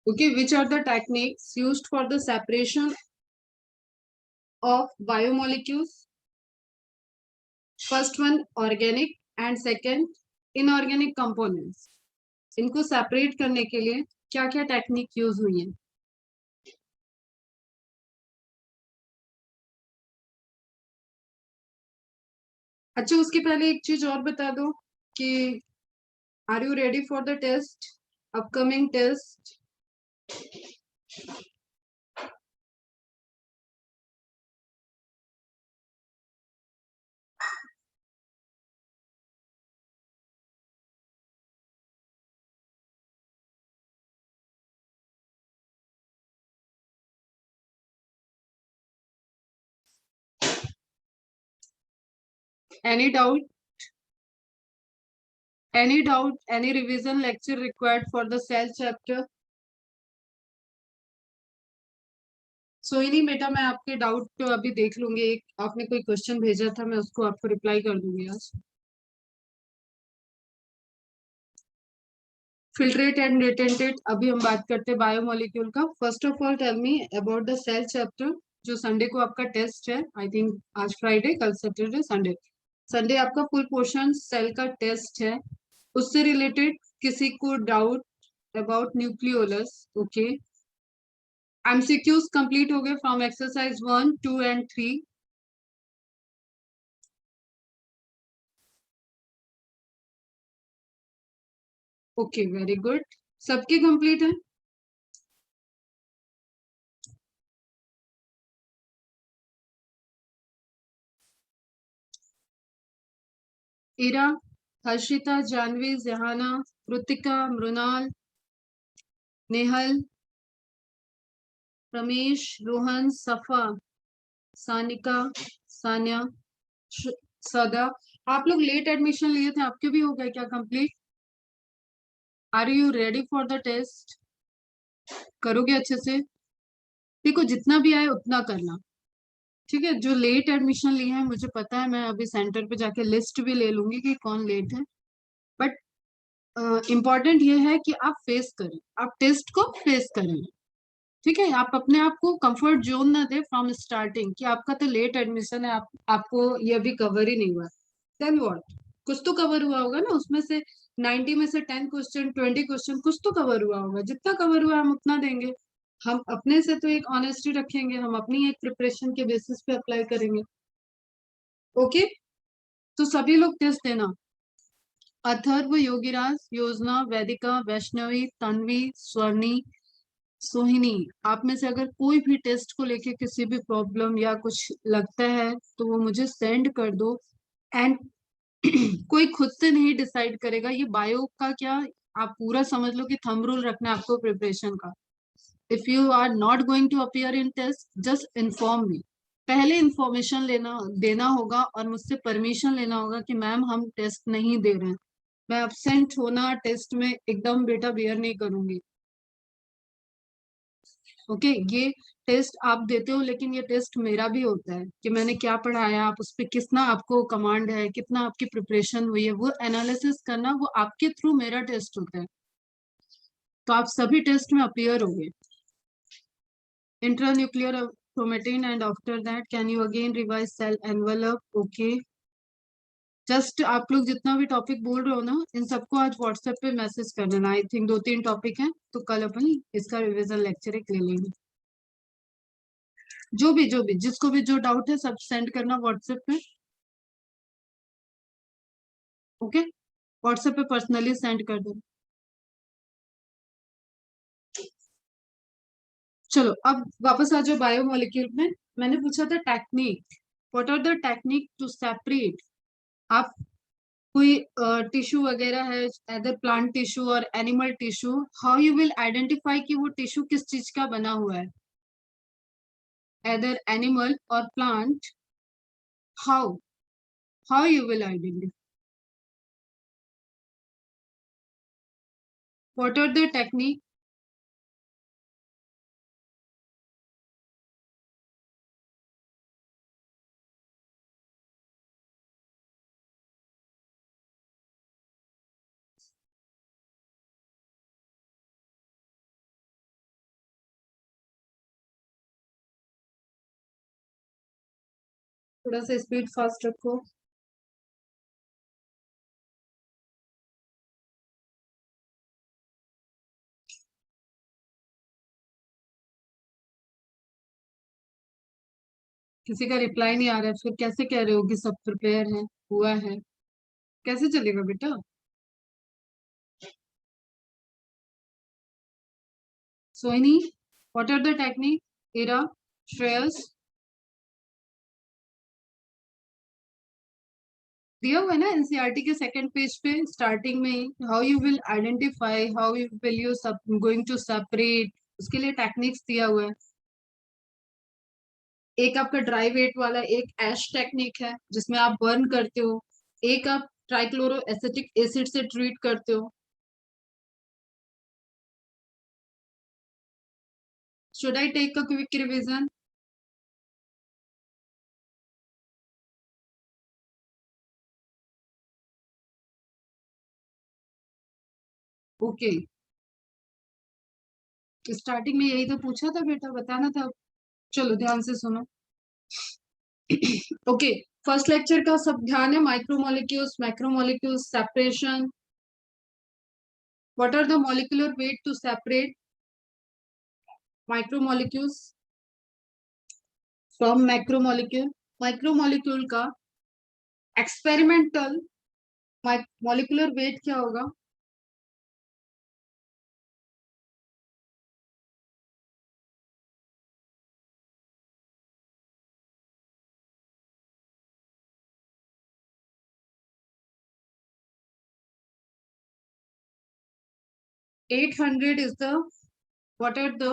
Okay, which are the techniques used for the separation of biomolecules? First one organic and second inorganic components. इनको separate करने के लिए क्या क्या technique use हुई है? अच्छा, उसके पहले एक चीज और बता दो कि are you ready for the test, upcoming test? Any doubt? Any doubt? Any revision lecture required for the cell chapter? सोहिनी बेटा, मैं आपके डाउट तो अभी देख लूंगी। एक आपने कोई क्वेश्चन भेजा था, मैं उसको आपको रिप्लाई कर दूंगी आज। फिल्ट्रेट एंड रिटेंटेड, अभी हम बात करते हैं बायोमोलिक्यूल का। First of all tell me about the cell chapter. जो संडे को आपका टेस्ट है, आई थिंक आज फ्राइडे, कल सैटरडे, संडे। संडे आपका फुल पोर्शन सेल का टेस्ट है। उससे रिलेटेड किसी को doubt about nucleolus? Okay, MCQs complete हो गए from exercise 1, 2 and 3। Okay, very good. सबके कंप्लीट है? इरा, हर्षिता, जानवी, जहाना, कृतिका, मृणाल, नेहल, रमेश, रोहन, सफा, सानिका, सान्या, सदा। आप लोग लेट एडमिशन लिए थे, आपके भी हो गए क्या complete? Are you ready for the test? करोगे अच्छे से? देखो, जितना भी आए उतना करना, ठीक है? जो लेट एडमिशन लिए हैं, मुझे पता है, मैं अभी सेंटर पे जाके लिस्ट भी ले लूंगी कि कौन लेट है। बट इम्पॉर्टेंट ये है कि आप फेस करें, आप टेस्ट को फेस करें। ठीक है, आप अपने आप को कंफर्ट जोन ना दे फ्रॉम स्टार्टिंग कि आपका तो लेट एडमिशन है, आपको ये अभी कवर ही नहीं हुआ। Then what? कुछ तो कवर हुआ होगा ना उसमें से। 90 में से 10 क्वेश्चन, 20 क्वेश्चन, कुछ तो कवर हुआ होगा। जितना कवर हुआ हम उतना देंगे। हम अपने से तो एक ऑनेस्टी रखेंगे, हम अपनी एक प्रिपरेशन के बेसिस पे अप्लाई करेंगे। ओके, तो सभी लोग टेस्ट देना। अथर्व, योगीराज, योजना, वैदिका, वैष्णवी, तन्वी, स्वर्णी, सोहिनी, आप में से अगर कोई भी टेस्ट को लेके किसी भी प्रॉब्लम या कुछ लगता है तो वो मुझे सेंड कर दो। एंड कोई खुद से नहीं डिसाइड करेगा। ये बायो का क्या, आप पूरा समझ लो कि थंब रूल रखना है आपको प्रिपरेशन का। If you are not going to appear in test, just inform me. पहले इंफॉर्मेशन लेना देना होगा और मुझसे परमिशन लेना होगा कि मैम हम टेस्ट नहीं दे रहे हैं। मैं अब्सेंट होना टेस्ट में एकदम बेटा बियर नहीं करूंगी। ओके, ये टेस्ट आप देते हो, लेकिन ये टेस्ट मेरा भी होता है कि मैंने क्या पढ़ाया, आप उस पर कितना आपको कमांड है, कितना आपकी प्रिपरेशन हुई है, वो एनालिसिस करना, वो आपके थ्रू मेरा टेस्ट होता है। तो आप सभी टेस्ट में अपीयर होंगे। Intranuclear chromatin and after that can you again revise cell envelope? Okay, just आप लोग जितना भी टॉपिक बोल रहे हो ना, इन सबको आज व्हाट्सएप पे मैसेज कर देना। आई थिंक 2-3 टॉपिक हैं, तो कल अपन इसका रिवीजन लेक्चर एक ले लेंगे। जो भी जिसको भी जो डाउट है सब सेंड करना व्हाट्सएप पे। ओके, व्हाट्सएप पे पर्सनली सेंड कर दो। चलो अब वापस आ जाओ बायोमोलिक्यूल में। मैंने पूछा था technique, what are the technique to separate. आप कोई टिश्यू वगैरह है, एदर प्लांट टिश्यू और animal tissue, how you will identify कि वो टिश्यू किस चीज का बना हुआ है, एदर एनिमल और plant? How how you will identify? What are the technique? थोड़ा सा स्पीड फास्ट रखो। किसी का रिप्लाई नहीं आ रहा है, फिर कैसे कह रहे हो कि सब प्रिपेयर है, हुआ है? कैसे चलेगा बेटा? सोइनी, व्हाट आर द टेक्निक? इरा, श्रेयस, दिया हुआ है ना एनसीईआरटी के सेकंड पेज पे स्टार्टिंग में ही, how you will identify, how you will you going to separate, उसके लिए टेक्निक्स दिया हुआ है। एक आपका ड्राई वेट वाला, एक एश टेक्निक है जिसमें आप बर्न करते हो, एक आप ट्राइक्लोरो एसिटिक एसिड से ट्रीट करते हो। Should I take a quick revision? Okay, starting में यही तो पूछा था बेटा, बताना था। चलो ध्यान से सुनो। ओके, फर्स्ट लेक्चर का सब ध्यान है, micromolecules, macromolecules, separation. What are the molecular weight to separate micromolecules from macromolecule? Micromolecule का एक्सपेरिमेंटल मॉलिक्यूलर वेट क्या होगा? 800 is the, what are the,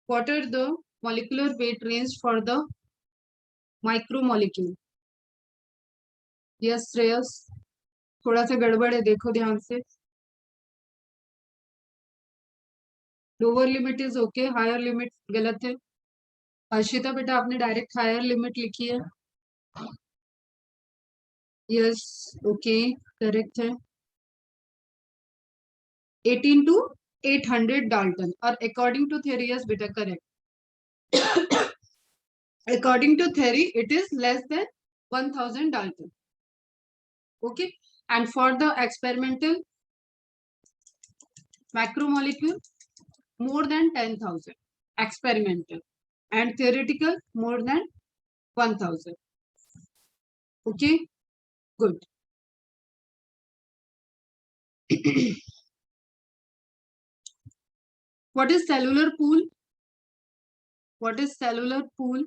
what are the molecular weight range for the micromolecule? Yes Shreyas, थोड़ा सा गड़बड़ है, देखो ध्यान से। Lower limit is okay, higher limit गलत है। हर्षिता बेटा, आपने डायरेक्ट हायर लिमिट लिखी है। यस, ओके, करेक्ट है। 18 टू 800 डाल्टन, और अकॉर्डिंग टू थ्योरी, यस बेटा correct. According to theory it is less than 1000 dalton. Okay, and for the experimental macromolecule, more than 10,000 experimental, and theoretical more than 1,000. Okay, good. What is cellular pool? What is cellular pool?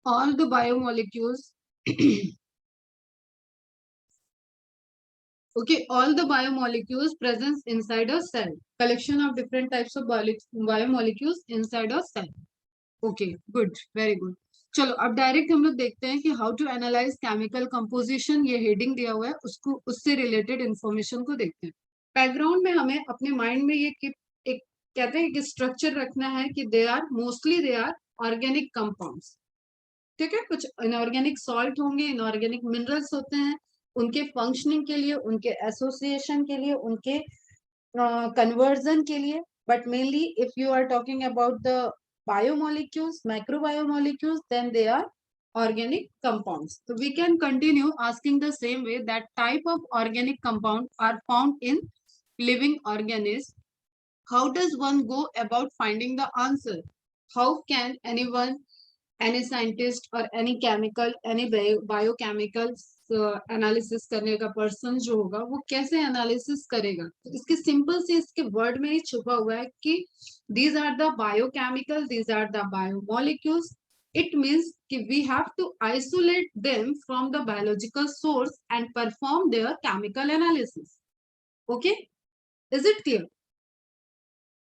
All the biomolecules. Okay, all the biomolecules present inside a cell. Collection of different types of biomolecules inside a cell. Okay, good, very good. चलो अब direct हम लोग देखते हैं कि how to analyse chemical composition, ये heading दिया हुआ है, उसको उससे रिलेटेड इंफॉर्मेशन को देखते हैं। बैकग्राउंड में हमें अपने माइंड में ये एक कहते हैं कि स्ट्रक्चर रखना है कि they are mostly they are organic compounds. ठीक है, कुछ इनऑर्गेनिक सॉल्ट होंगे, इनऑर्गेनिक मिनरल्स होते हैं, उनके फंक्शनिंग के लिए, उनके एसोसिएशन के लिए, उनके कन्वर्जन के लिए, but mainly if you are talking about the biomolecules, macrobiomolecules, then they are organic compounds. So we can continue asking the same way, that type of organic compound are found in living organisms. How does one go about finding the answer? How can anyone, any scientist or any chemical, any biochemical analysis करने का person जो होगा वो कैसे analysis करेगा? तो इसके simple से इसके वर्ड में ही छुपा हुआ है कि these are the biochemical, these are the biomolecules. It means कि we have to isolate them from the biological source and perform their chemical analysis. Okay, is it clear?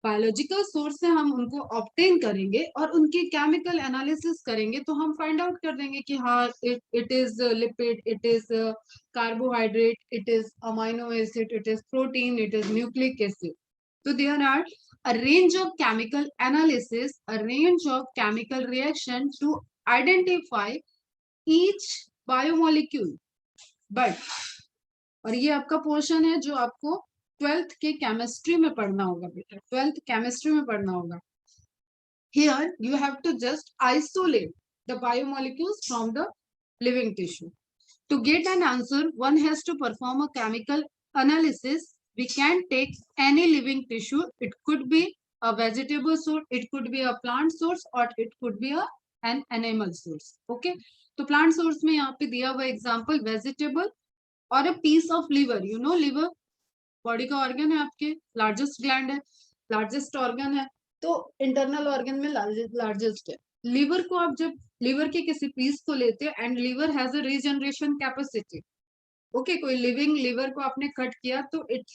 Biological source से हम उनको obtain करेंगे और उनकी chemical analysis करेंगे, तो हम फाइंड आउट कर देंगे कि हाँ it is lipid, it is carbohydrate, it is amino acid, it is protein, it is nucleic acid. So there are a range of chemical analysis, a range of chemical reaction to identify each biomolecule. But और ये आपका portion है जो आपको 12th के chemistry में पढ़ना होगा बेटा, 12th केमिस्ट्री में पढ़ना होगा. Here you have to just isolate the biomolecules from the living tissue. To get an answer, one has to perform a chemical analysis. We can take any living tissue. It could be a vegetable source, it could be a plant source, or it could be an animal source. Okay. तो plant source में यहाँ पे दिया हुआ example vegetable और a piece of liver. You know liver body का organ है, आपके लार्जेस्ट ग्लैंड है, लार्जेस्ट ऑर्गन है, तो इंटरनल ऑर्गन में लार्जेस्ट है. लीवर को आप जब लीवर के किसी पीस को लेते हैं and liver has a regeneration capacity. Okay, कोई लिविंग लीवर को आपने कट किया तो it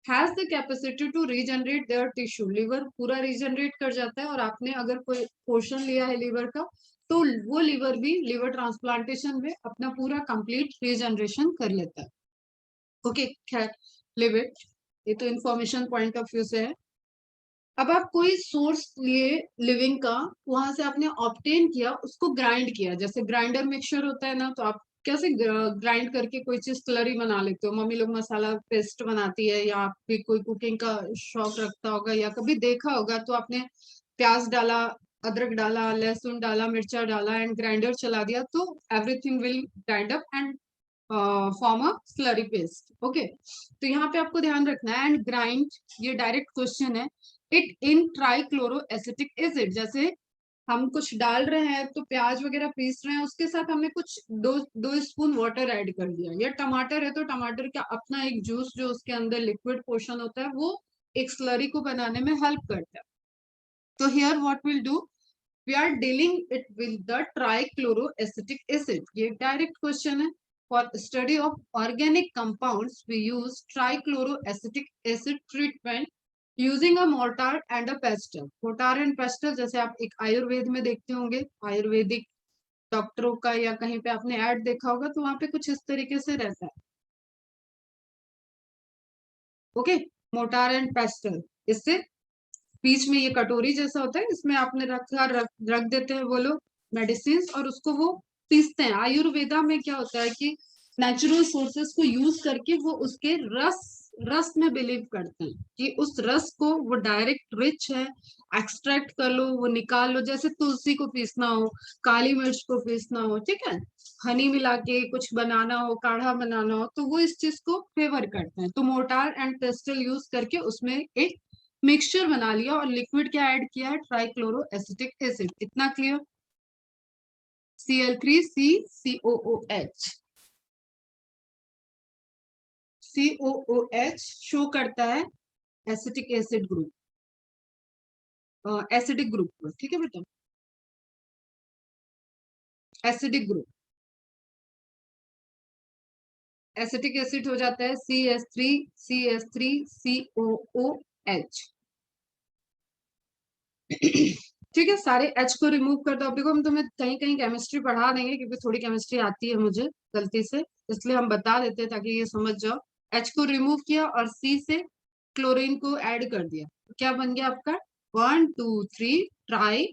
has the capacity to regenerate their tissue. Liver पूरा रीजनरेट कर जाता है और आपने अगर कोई पोर्शन लिया है लीवर का तो वो लीवर भी लीवर ट्रांसप्लांटेशन में अपना पूरा कंप्लीट रीजनरेशन कर लेता है. ओके, खैर लिव इट, ये तो इंफॉर्मेशन पॉइंट ऑफ व्यू से है. अब आप कोई सोर्स लिए लिविंग का, वहां से आपने ऑब्टेन किया, उसको ग्राइंड किया, जैसे ग्राइंडर मिक्सचर होता है ना, तो आप कैसे ग्राइंड करके कोई चीज स्लरी बना लेते हो. मम्मी लोग मसाला पेस्ट बनाती है, या आप भी कोई कुकिंग का शौक रखता होगा या कभी देखा होगा तो आपने प्याज डाला, अदरक डाला, लहसुन डाला, मिर्चा डाला एंड ग्राइंडर चला दिया तो everything will grind up and form a slurry paste. Okay, तो यहाँ पे आपको ध्यान रखना है. एंड ग्राइंड, ये डायरेक्ट क्वेश्चन है. It in trichloro acetic acid, जैसे हम कुछ डाल रहे हैं तो प्याज वगैरह पीस रहे हैं, उसके साथ हमने कुछ दो स्पून वाटर ऐड कर दिया. या टमाटर है तो टमाटर का अपना एक जूस जो उसके अंदर लिक्विड पोर्शन होता है वो एक स्लरी को बनाने में हेल्प करता है. तो here what will do, we are dealing it with the trichloro acetic acid. ये डायरेक्ट क्वेश्चन है. For study of organic compounds, we use trichloroacetic acid treatment using a mortar and a pestle. Mortar and pestle जैसे आप एक आयुर्वेद में देखते होंगे, आयुर्वेदिक डॉक्टरों का या कहीं पे आपने ऐड देखा होगा तो वहां पे कुछ इस तरीके से रहता है. ओके, मोटार एंड पेस्टल, इससे बीच में ये कटोरी जैसा होता है, इसमें आपने रख देते हैं वो लोग मेडिसिन और उसको वो पीसते हैं. आयुर्वेदा में क्या होता है कि नेचुरल सोर्सेस को यूज करके वो उसके रस में बिलीव करते हैं कि उस रस को वो डायरेक्ट रिच है, एक्सट्रैक्ट कर लो, वो निकाल लो. जैसे तुलसी को पीसना हो, काली मिर्च को पीसना हो, ठीक है, हनी मिला के कुछ बनाना हो, काढ़ा बनाना हो, तो वो इस चीज को फेवर करते हैं. तो मोटार एंड पेस्टल यूज करके उसमें एक मिक्सचर बना लिया और लिक्विड क्या ऐड किया है, ट्राइक्लोरो एसिटिक एसिड. इतना क्लियर. CL3CCOOH, COOH शो करता है acetic acid group, acidic group को. ठीक है बेटा, एसिडिक ग्रुप, एसिटिक एसिड हो जाता है CH3CH3COOH. ठीक है, सारे H को रिमूव कर दो. अब देखो हम तुम्हें कहीं कहीं केमिस्ट्री पढ़ा देंगे क्योंकि थोड़ी केमिस्ट्री आती है मुझे गलती से, इसलिए हम बता देते हैं ताकि ये समझ जाओ. H को रिमूव किया और C से क्लोरीन को ऐड कर दिया, क्या बन गया आपका 1 2 3 ट्राई.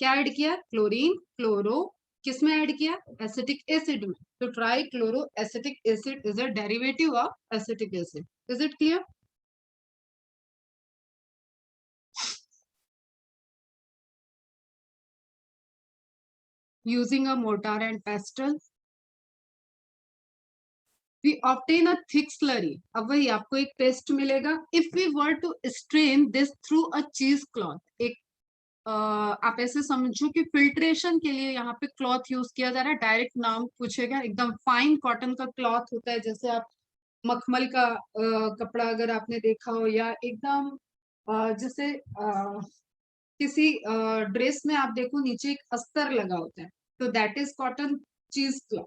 क्या ऐड किया, क्लोरीन, क्लोरो, किसमें ऐड किया, एसिटिक एसिड में. तो try chloro acetic acid is a derivative of acetic acid. Is it clear? Using a mortar and pestle, we obtain a thick slurry. अब वही आपको एक पेस्ट मिलेगा. If we were to strain this through a cheesecloth, एक आप ऐसे समझो कि फिल्ट्रेशन के लिए यहाँ पे क्लॉथ यूज किया जा रहा है. डायरेक्ट नाम पूछेगा. एकदम फाइन कॉटन का क्लॉथ होता है, जैसे आप मखमल का कपड़ा अगर आपने देखा हो, या एकदम जैसे किसी ड्रेस में आप देखो नीचे एक अस्तर लगा होता है, तो दैट इज कॉटन चीज क्लॉथ.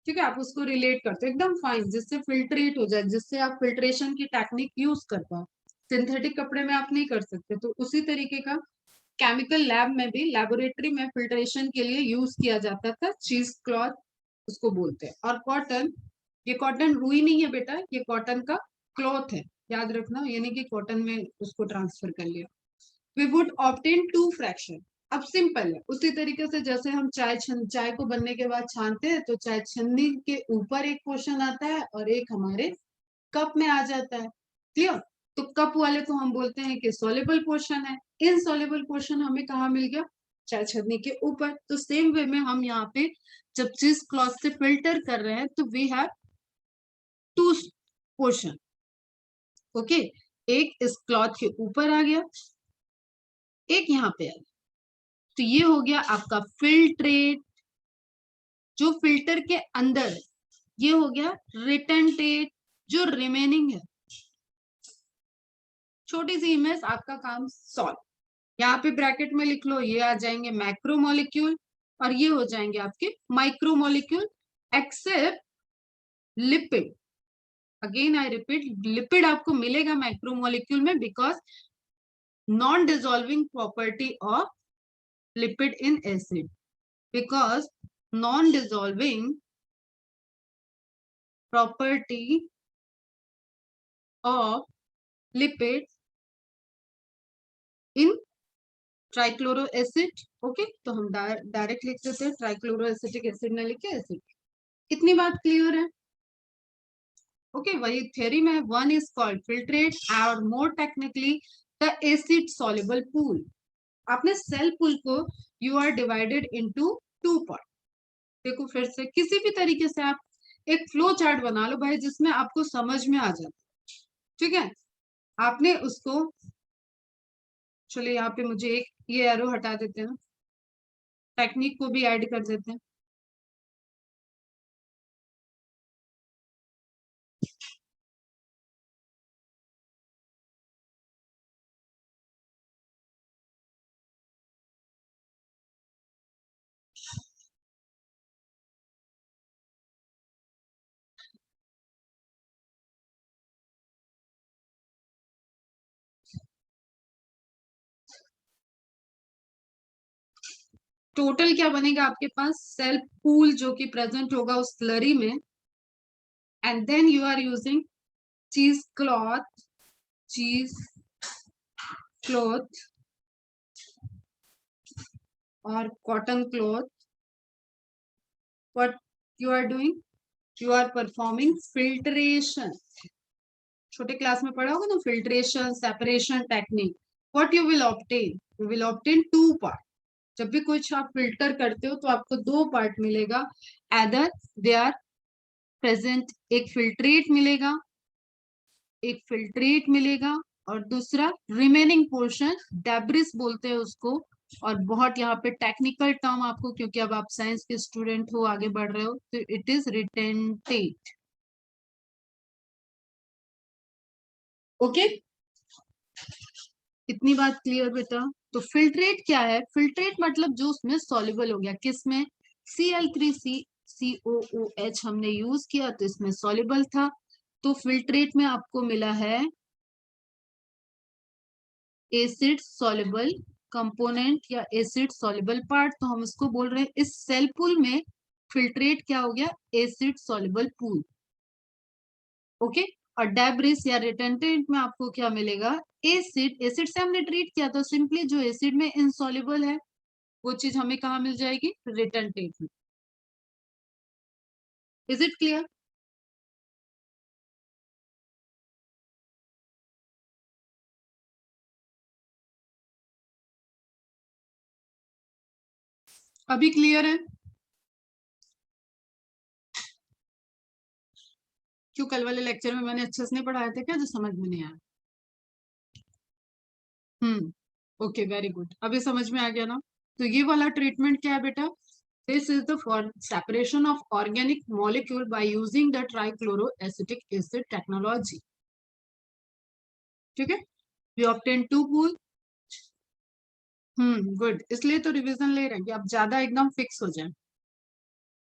ठीक है, आप उसको रिलेट करते हो एकदम फाइन, जिससे फिल्ट्रेट हो जाए, जिससे आप फिल्ट्रेशन की टेक्निक यूज कर पाओ. सिंथेटिक कपड़े में आप नहीं कर सकते। तो उसी तरीके का केमिकल लैब में भी, लेबोरेटरी में फिल्ट्रेशन के लिए यूज किया जाता था चीज क्लॉथ, उसको बोलते हैं। और कॉटन, ये कॉटन रुई नहीं है बेटा, ये कॉटन का क्लॉथ है, याद रखना, यानी कि कॉटन में उसको ट्रांसफर कर लिया। We would obtain two fraction. अब सिंपल है, उसी तरीके से जैसे हम चाय को बनने के बाद छानते हैं, तो चाय छन्नी के ऊपर एक पोर्शन आता है और एक हमारे कप में आ जाता है। क्लियर? तो कप वाले को हम बोलते हैं कि सॉल्युबल पोर्शन है, इनसॉल्युबल पोर्शन हमें कहाँ मिल गया, चाय छन्नी के ऊपर। तो सेम वे में हम यहाँ पे जब चीज क्लॉथ से फिल्टर कर रहे हैं, तो we have two portion. Okay, एक इस क्लॉथ के ऊपर आ गया, एक यहाँ पे आ गया। तो ये हो गया आपका फिल्ट्रेट, जो फिल्टर के अंदर है। ये हो गया रिटेंटेट, जो रिमेनिंग है। छोटी सी इमेज, आपका काम सॉल्व। यहाँ पे ब्रैकेट में लिख लो, ये आ जाएंगे मैक्रोमोलिक्यूल और ये हो जाएंगे आपके micromolecule, except lipid. Again I repeat, lipid आपको मिलेगा मैक्रोमोलिक्यूल में, because non dissolving property of lipid in acid, because non-dissolving property of lipid in trichloro acid. Okay, तो हम डायरेक्ट लिख देते हैं ट्राइक्लोरो एसिटिक एसिड, न लिखे एसिड। कितनी बात क्लियर है? ओके, वही थ्योरी में one is called filtrate or more technically the acid soluble pool. आपने सेल पूल को you are divided into two part. देखो फिर से किसी भी तरीके से आप एक फ्लो चार्ट बना लो भाई, जिसमें आपको समझ में आ जाए। ठीक है, आपने उसको, चलिए यहाँ पे मुझे एक ये एरो हटा देते हैं, टेक्निक को भी ऐड कर देते हैं। टोटल क्या बनेगा आपके पास, सेल पूल जो कि प्रेजेंट होगा उस स्लरी में, and then you are using cheese cloth, cheese cloth और cotton cloth. What you are doing, you are performing filtration. छोटे क्लास में पढ़ा होगा ना, filtration separation technique. What you will obtain, you will obtain two part. जब भी कुछ आप फिल्टर करते हो तो आपको दो पार्ट मिलेगा, एदर दे आर प्रेजेंट, एक फिल्ट्रेट मिलेगा, एक फिल्ट्रेट मिलेगा, और दूसरा रिमेनिंग पोर्शन डेब्रिस बोलते हैं उसको। और बहुत यहाँ पे टेक्निकल टर्म आपको, क्योंकि अब आप साइंस के स्टूडेंट हो, आगे बढ़ रहे हो, तो इट इज रिटेंटेट। ओके, इतनी बात क्लियर बेटा? तो फिल्ट्रेट क्या है, फिल्ट्रेट मतलब जो उसमें सॉल्युबल हो गया, किसमें, Cl3COOH हमने यूज किया तो इसमें सॉल्युबल था। तो फिल्ट्रेट में आपको मिला है एसिड सॉल्युबल कंपोनेंट या एसिड सॉल्युबल पार्ट, तो हम इसको बोल रहे हैं इस सेल पूल में फिल्ट्रेट क्या हो गया, एसिड सॉल्युबल पूल। ओके, और डेब्रिस या रिटेंटेंट में आपको क्या मिलेगा, एसिड। एसिड से हमने ट्रीट किया तो सिंपली जो एसिड में इनसॉल्युबल है वो चीज हमें कहाँ मिल जाएगी, रिटेंटेंट में। Is it clear? अभी क्लियर है? क्यों, कल वाले लेक्चर में मैंने अच्छे से नहीं पढ़ाया था क्या, जो समझ में नहीं आया? ओके, वेरी गुड, अभी समझ में आ गया ना? तो ये वाला ट्रीटमेंट क्या है बेटा, this is the for separation of organic molecule by using the trichloroacetic acid technology. ठीक है, we obtain two pool. Good, इसलिए तो रिवीजन ले रहे हैं कि आप ज्यादा एकदम फिक्स हो जाए।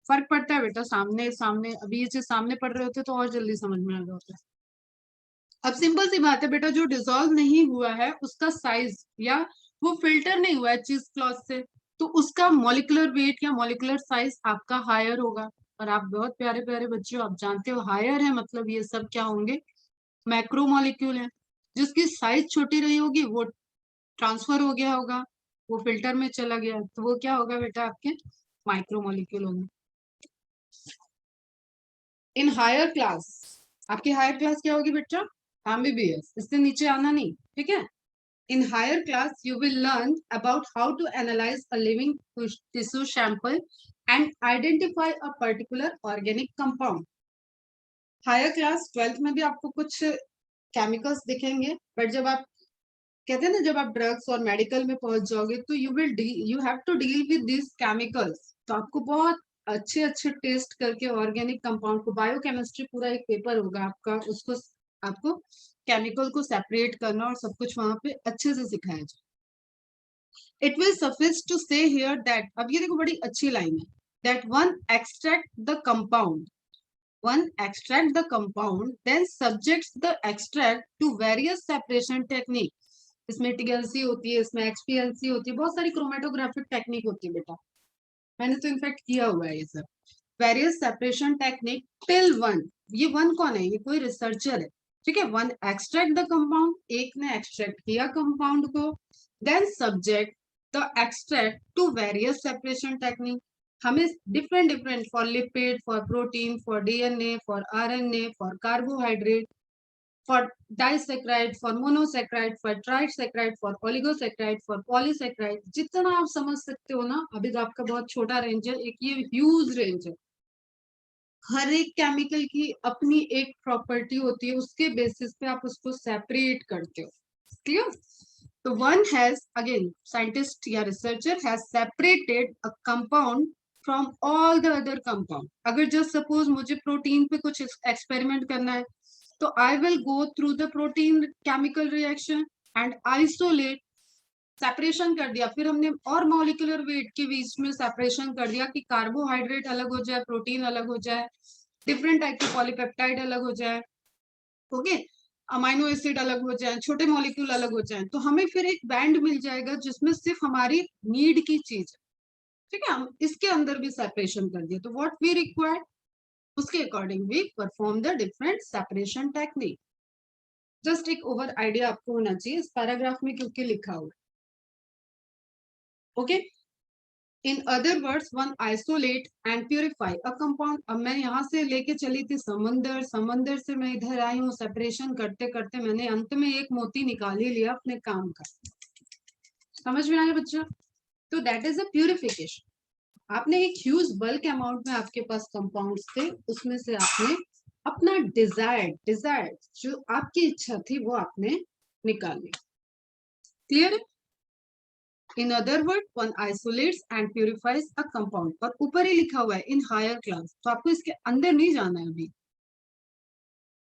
फर्क पड़ता है बेटा, सामने सामने अभी ये चीज सामने पढ़ रहे होते तो और जल्दी समझ में आ रहा होता है। अब सिंपल सी बात है बेटा, जो डिसॉल्व नहीं हुआ है उसका साइज या वो फिल्टर नहीं हुआ है चीज क्लॉथ से, तो उसका मॉलिक्यूलर वेट या मॉलिक्यूलर साइज आपका हायर होगा। और आप बहुत प्यारे प्यारे बच्चे हो, आप जानते हो हायर है मतलब ये सब क्या होंगे, मैक्रो मॉलिक्यूल है। जिसकी साइज छोटी रही होगी वो ट्रांसफर हो गया होगा, वो फिल्टर में चला गया, तो वो क्या होगा बेटा, आपके माइक्रो मॉलिक्यूल होंगे। इन हायर क्लास, आपकी हायर क्लास क्या होगी बेटा, एमबीबीएस, इससे नीचे आना नहीं, ठीक है। In higher class, you will learn about how to analyze a living tissue sample and identify a particular organic compound. Higher class 12th में भी आपको कुछ केमिकल्स दिखेंगे, बट जब आप कहते हैं ना, जब आप ड्रग्स और मेडिकल में पहुंच जाओगे तो you have to deal with this chemicals. तो आपको बहुत अच्छे अच्छे टेस्ट करके ऑर्गेनिक कंपाउंड को, बायोकेमिस्ट्री पूरा एक पेपर होगा आपका, उसको आपको केमिकल को सेपरेट करना और सब कुछ वहां पे अच्छे से सिखाया जाए। इट विल सफिस टू से हियर दैट, अब ये देखो बड़ी अच्छी लाइन है, that one extract the compound then subjects the extract to various separation technique। इसमें टीएलसी होती है, इसमें एक्सपीएलसी होती है, बहुत सारी क्रोमेटोग्राफिक टेक्निक होती है बेटा, मैंने तो इनफैक्ट किया हुआ है ये सब। Various separation technique till one, ये वन कौन है, ये कोई रिसर्चर है, ठीक है। वन एक्सट्रैक्ट द कंपाउंड, एक ने एक्सट्रैक्ट किया कंपाउंड को, then subject the extract to various separation technique. हमें different different, for lipid, for protein, for DNA, for RNA, for carbohydrate, for disaccharide, for monosaccharide, for trisaccharide, for oligosaccharide, for polysaccharide, जितना आप समझ सकते हो ना। अभी तो आपका बहुत छोटा रेंज है, एक ये ह्यूज रेंज है। हर एक केमिकल की अपनी एक प्रॉपर्टी होती है, उसके बेसिस पे आप उसको सेपरेट करते हो, क्लियर। तो वन हैज, अगेन साइंटिस्ट या researcher has separated a compound from all the other compound. अगर जस्ट सपोज मुझे प्रोटीन पे कुछ एक्सपेरिमेंट करना है, तो I will go through the protein chemical reaction and isolate, separation कर दिया, फिर हमने और मॉलिक्यूलर वेट के बीच में सेपरेशन कर दिया कि कार्बोहाइड्रेट अलग हो जाए, प्रोटीन अलग हो जाए, डिफरेंट टाइप के पॉलीपेप्टाइड अलग हो जाए, ओके, अमाइनो एसिड अलग हो जाए, छोटे मॉलिक्यूल अलग हो जाए, तो हमें फिर एक बैंड मिल जाएगा जिसमें सिर्फ हमारी नीड की चीज है, ठीक है। हम इसके अंदर भी सेपरेशन कर दिया, तो व्हाट वी रिक्वायर, उसके according we perform the different separation technique. Just एक ओवर आइडिया आपको होना चाहिए इस पैराग्राफ में क्योंकि लिखा हुआ है, okay. In other words, one isolate and purify a compound. अब मैं यहाँ से लेके चली थी समंदर, समंदर से मैं इधर आई हूँ, सेपरेशन करते करते मैंने अंत में एक मोती निकाल ही लिया अपने काम का, समझ में आया बच्चा। तो दैट इज अ प्यूरिफिकेशन। आपने एक ह्यूज बल्क अमाउंट में आपके पास कंपाउंड्स थे, उसमें से आपने अपना डिजायर्ड जो आपकी इच्छा थी वो आपने निकाल ली, clear. In other word, one isolates and purifies a compound, और ऊपर ही लिखा हुआ है इन हायर क्लास, तो आपको इसके अंदर नहीं जाना है अभी,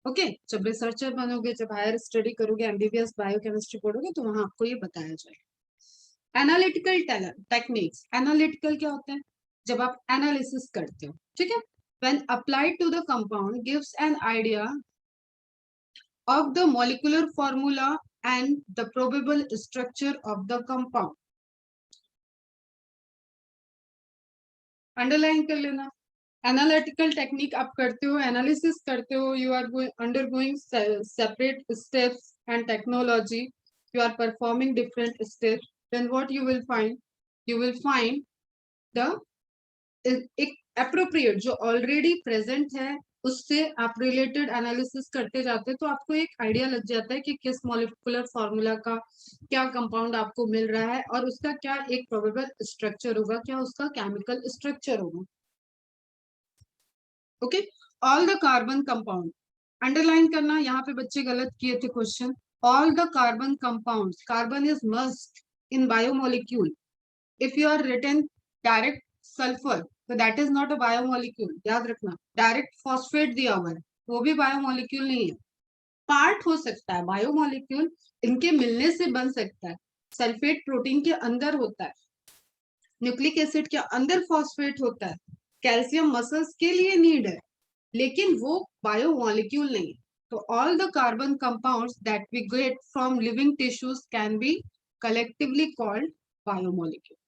ओके। जब रिसर्चर बनोगे, जब हायर स्टडी करोगे, एमबीबीएस बायोकेमिस्ट्री पढ़ोगे, तो वहां आपको ये बताया जाएगा। एनालिटिकल टेक्निक्स, एनालिटिकल क्या होता है, जब आप एनालिसिस करते हो, ठीक है। when applied to the compound gives an idea of the molecular formula and the probable structure of the compound। Underline कर लेना, एनालिटिकल टेक्निक आप करते हो, एनालिसिस करते हो, you are undergoing separate steps and technology, you are performing different steps, then what you will find, you will find the एक appropriate जो already present है उससे आप रिलेटेड एनालिसिस करते जाते हैं, तो आपको एक आइडिया लग जाता है कि किस मॉलिक्यूलर फॉर्मूला का क्या कंपाउंड आपको मिल रहा है और उसका क्या एक प्रोबेबल स्ट्रक्चर होगा, क्या उसका केमिकल स्ट्रक्चर होगा, okay. All the carbon compound, underline करना, यहाँ पे बच्चे गलत किए थे question. All the carbon compound, carbon is must in biomolecule, if you are written direct sulphur, तो that is not a biomolecule, याद रखना। डायरेक्ट फॉस्फेट दिया हुआ है, वो भी बायोमोलिक्यूल नहीं है, पार्ट हो सकता है बायोमोलिक्यूल, इनके मिलने से बन सकता है। सल्फेट प्रोटीन के अंदर होता है, न्यूक्लिक एसिड के अंदर फॉस्फेट होता है, कैल्शियम मसल्स के लिए नीड है, लेकिन वो बायोमोलिक्यूल नहीं है। तो all the carbon compounds that we get from living tissues can be collectively called biomolecule.